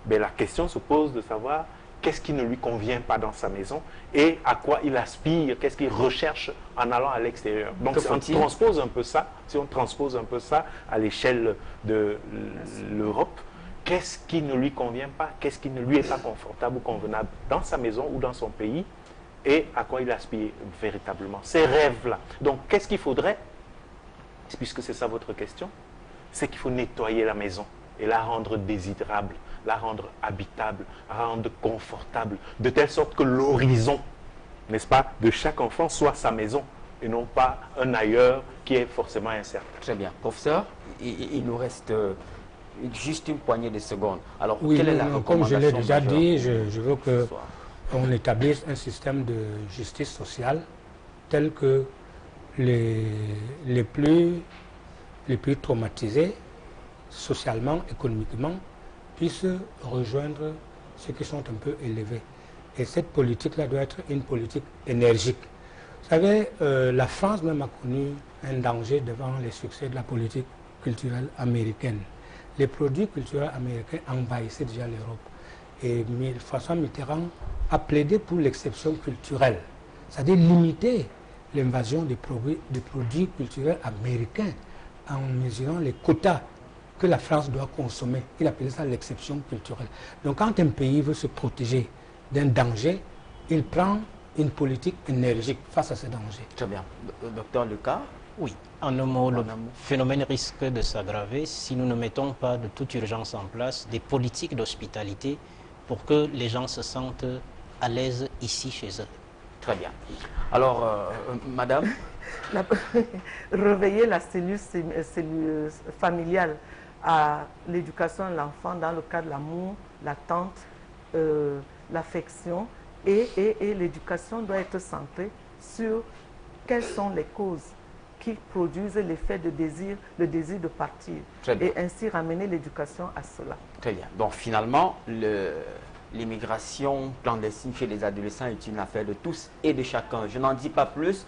ben la question se pose de savoir qu'est-ce qui ne lui convient pas dans sa maison et à quoi il aspire, qu'est-ce qu'il recherche en allant à l'extérieur. Donc si on transpose un peu ça, à l'échelle de l'Europe, qu'est-ce qui ne lui convient pas, qu'est-ce qui ne lui est pas confortable ou convenable dans sa maison ou dans son pays et à quoi il aspire véritablement. Ces rêves-là. Donc qu'est-ce qu'il faudrait, puisque c'est ça votre question, c'est qu'il faut nettoyer la maison et la rendre désirable, la rendre habitable, la rendre confortable, de telle sorte que l'horizon, n'est-ce pas, de chaque enfant soit sa maison et non pas un ailleurs qui est forcément incertain. Très bien. Professeur, il nous reste juste une poignée de secondes. Alors, oui, quelle est la comme je l'ai déjà majeure dit, je veux qu'on établisse un système de justice sociale tel que les plus traumatisés socialement, économiquement, puissent rejoindre ceux qui sont un peu élevés. Et cette politique-là doit être une politique énergique. Vous savez, la France même a connu un danger devant les succès de la politique culturelle américaine. Les produits culturels américains envahissaient déjà l'Europe. Et François Mitterrand a plaidé pour l'exception culturelle, c'est-à-dire limiter l'invasion des produits culturels américains en mesurant les quotas que la France doit consommer. Il appelait ça l'exception culturelle. Donc quand un pays veut se protéger d'un danger, il prend une politique énergique face à ce danger. Très bien. Docteur Lucas? Oui. En un mot, le phénomène risque de s'aggraver si nous ne mettons pas de toute urgence en place des politiques d'hospitalité pour que les gens se sentent à l'aise ici chez eux. Très bien. Alors, madame? Réveiller la cellule familiale à l'éducation de l'enfant dans le cadre de l'amour, l'attente, l'affection et l'éducation doit être centrée sur quelles sont les causes qui produisent l'effet de désir, le désir de partir et ainsi ramener l'éducation à cela. Très bien. Donc finalement, l'immigration clandestine chez les adolescents est une affaire de tous et de chacun. Je n'en dis pas plus.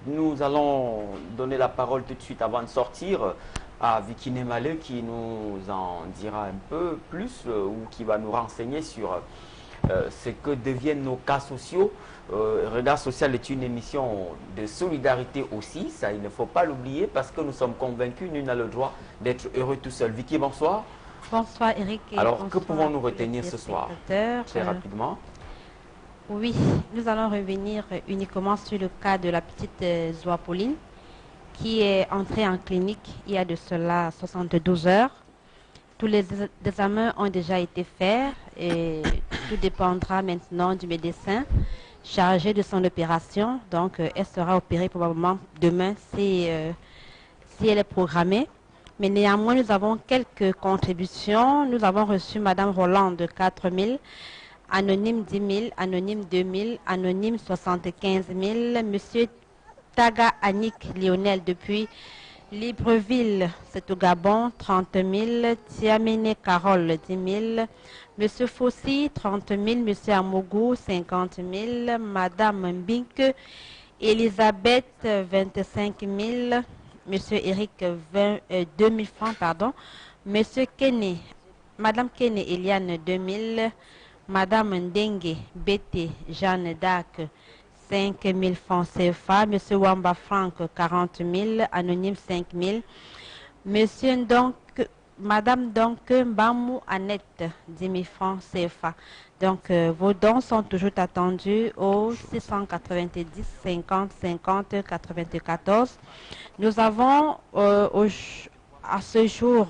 Nous allons donner la parole tout de suite avant de sortir à Vicky Nemale qui nous en dira un peu plus ou qui va nous renseigner sur ce que deviennent nos cas sociaux. Regard social est une émission de solidarité aussi, ça il ne faut pas l'oublier parce que nous sommes convaincus, nul n'a le droit d'être heureux tout seul. Vicky, bonsoir. Bonsoir Eric. Alors, bonsoir que pouvons-nous retenir ce soir? Très rapidement. Oui, nous allons revenir uniquement sur le cas de la petite Zoa Pauline qui est entrée en clinique il y a de cela 72 heures. Tous les examens ont déjà été faits et tout dépendra maintenant du médecin chargé de son opération. Donc, elle sera opérée probablement demain si elle est programmée. Mais néanmoins, nous avons quelques contributions. Nous avons reçu Madame Roland de 4 000, Anonyme 10 000, Anonyme 2 000, Anonyme 75 000, Monsieur Taga Annick Lionel depuis Libreville, c'est au Gabon, 30 000, Tiamene Carole 10 000, Monsieur Fossi 30 000, Monsieur Amougou 50 000, Madame Mbink Elisabeth 25 000, Monsieur Eric 2 000 francs, pardon, Monsieur Kene, Madame Kene Eliane 2 000, Madame Ndengue Bété Jeanne d'Arc 5 000 francs CFA, Monsieur Wamba Franck 40 000, Anonyme 5 000, Monsieur donc, Madame donc Mbamou Annette 10 000 francs CFA. Donc vos dons sont toujours attendus au 690 50 50 94. Nous avons à ce jour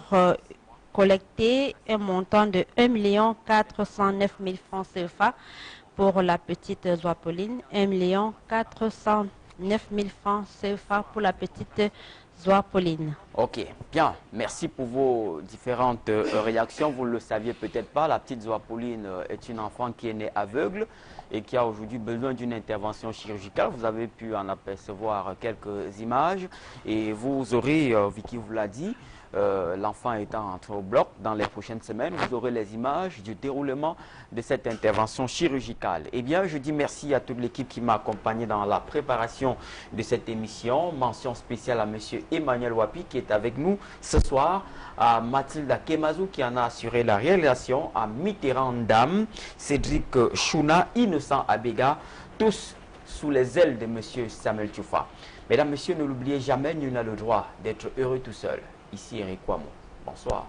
collecté un montant de 1 409 000 francs CFA pour la petite Zoapoline, 1 409 000 francs CFA pour la petite Zoapoline. Ok, bien. Merci pour vos différentes réactions. Vous ne le saviez peut-être pas, la petite Zoapoline est une enfant qui est née aveugle et qui a aujourd'hui besoin d'une intervention chirurgicale. Vous avez pu en apercevoir quelques images et vous aurez, Vicky vous l'a dit, l'enfant étant entré au bloc dans les prochaines semaines, vous aurez les images du déroulement de cette intervention chirurgicale. Eh bien, je dis merci à toute l'équipe qui m'a accompagné dans la préparation de cette émission. Mention spéciale à M. Emmanuel Wapi qui est avec nous ce soir, à Mathilda Kemazou qui en a assuré la réalisation, à Mitterrand Dam, Cédric Chouna, Innocent Abega, tous sous les ailes de M. Samuel Tchoufa. Mesdames, Messieurs, ne l'oubliez jamais, nul n'a le droit d'être heureux tout seul. Ici Eric Kwamo. Bonsoir.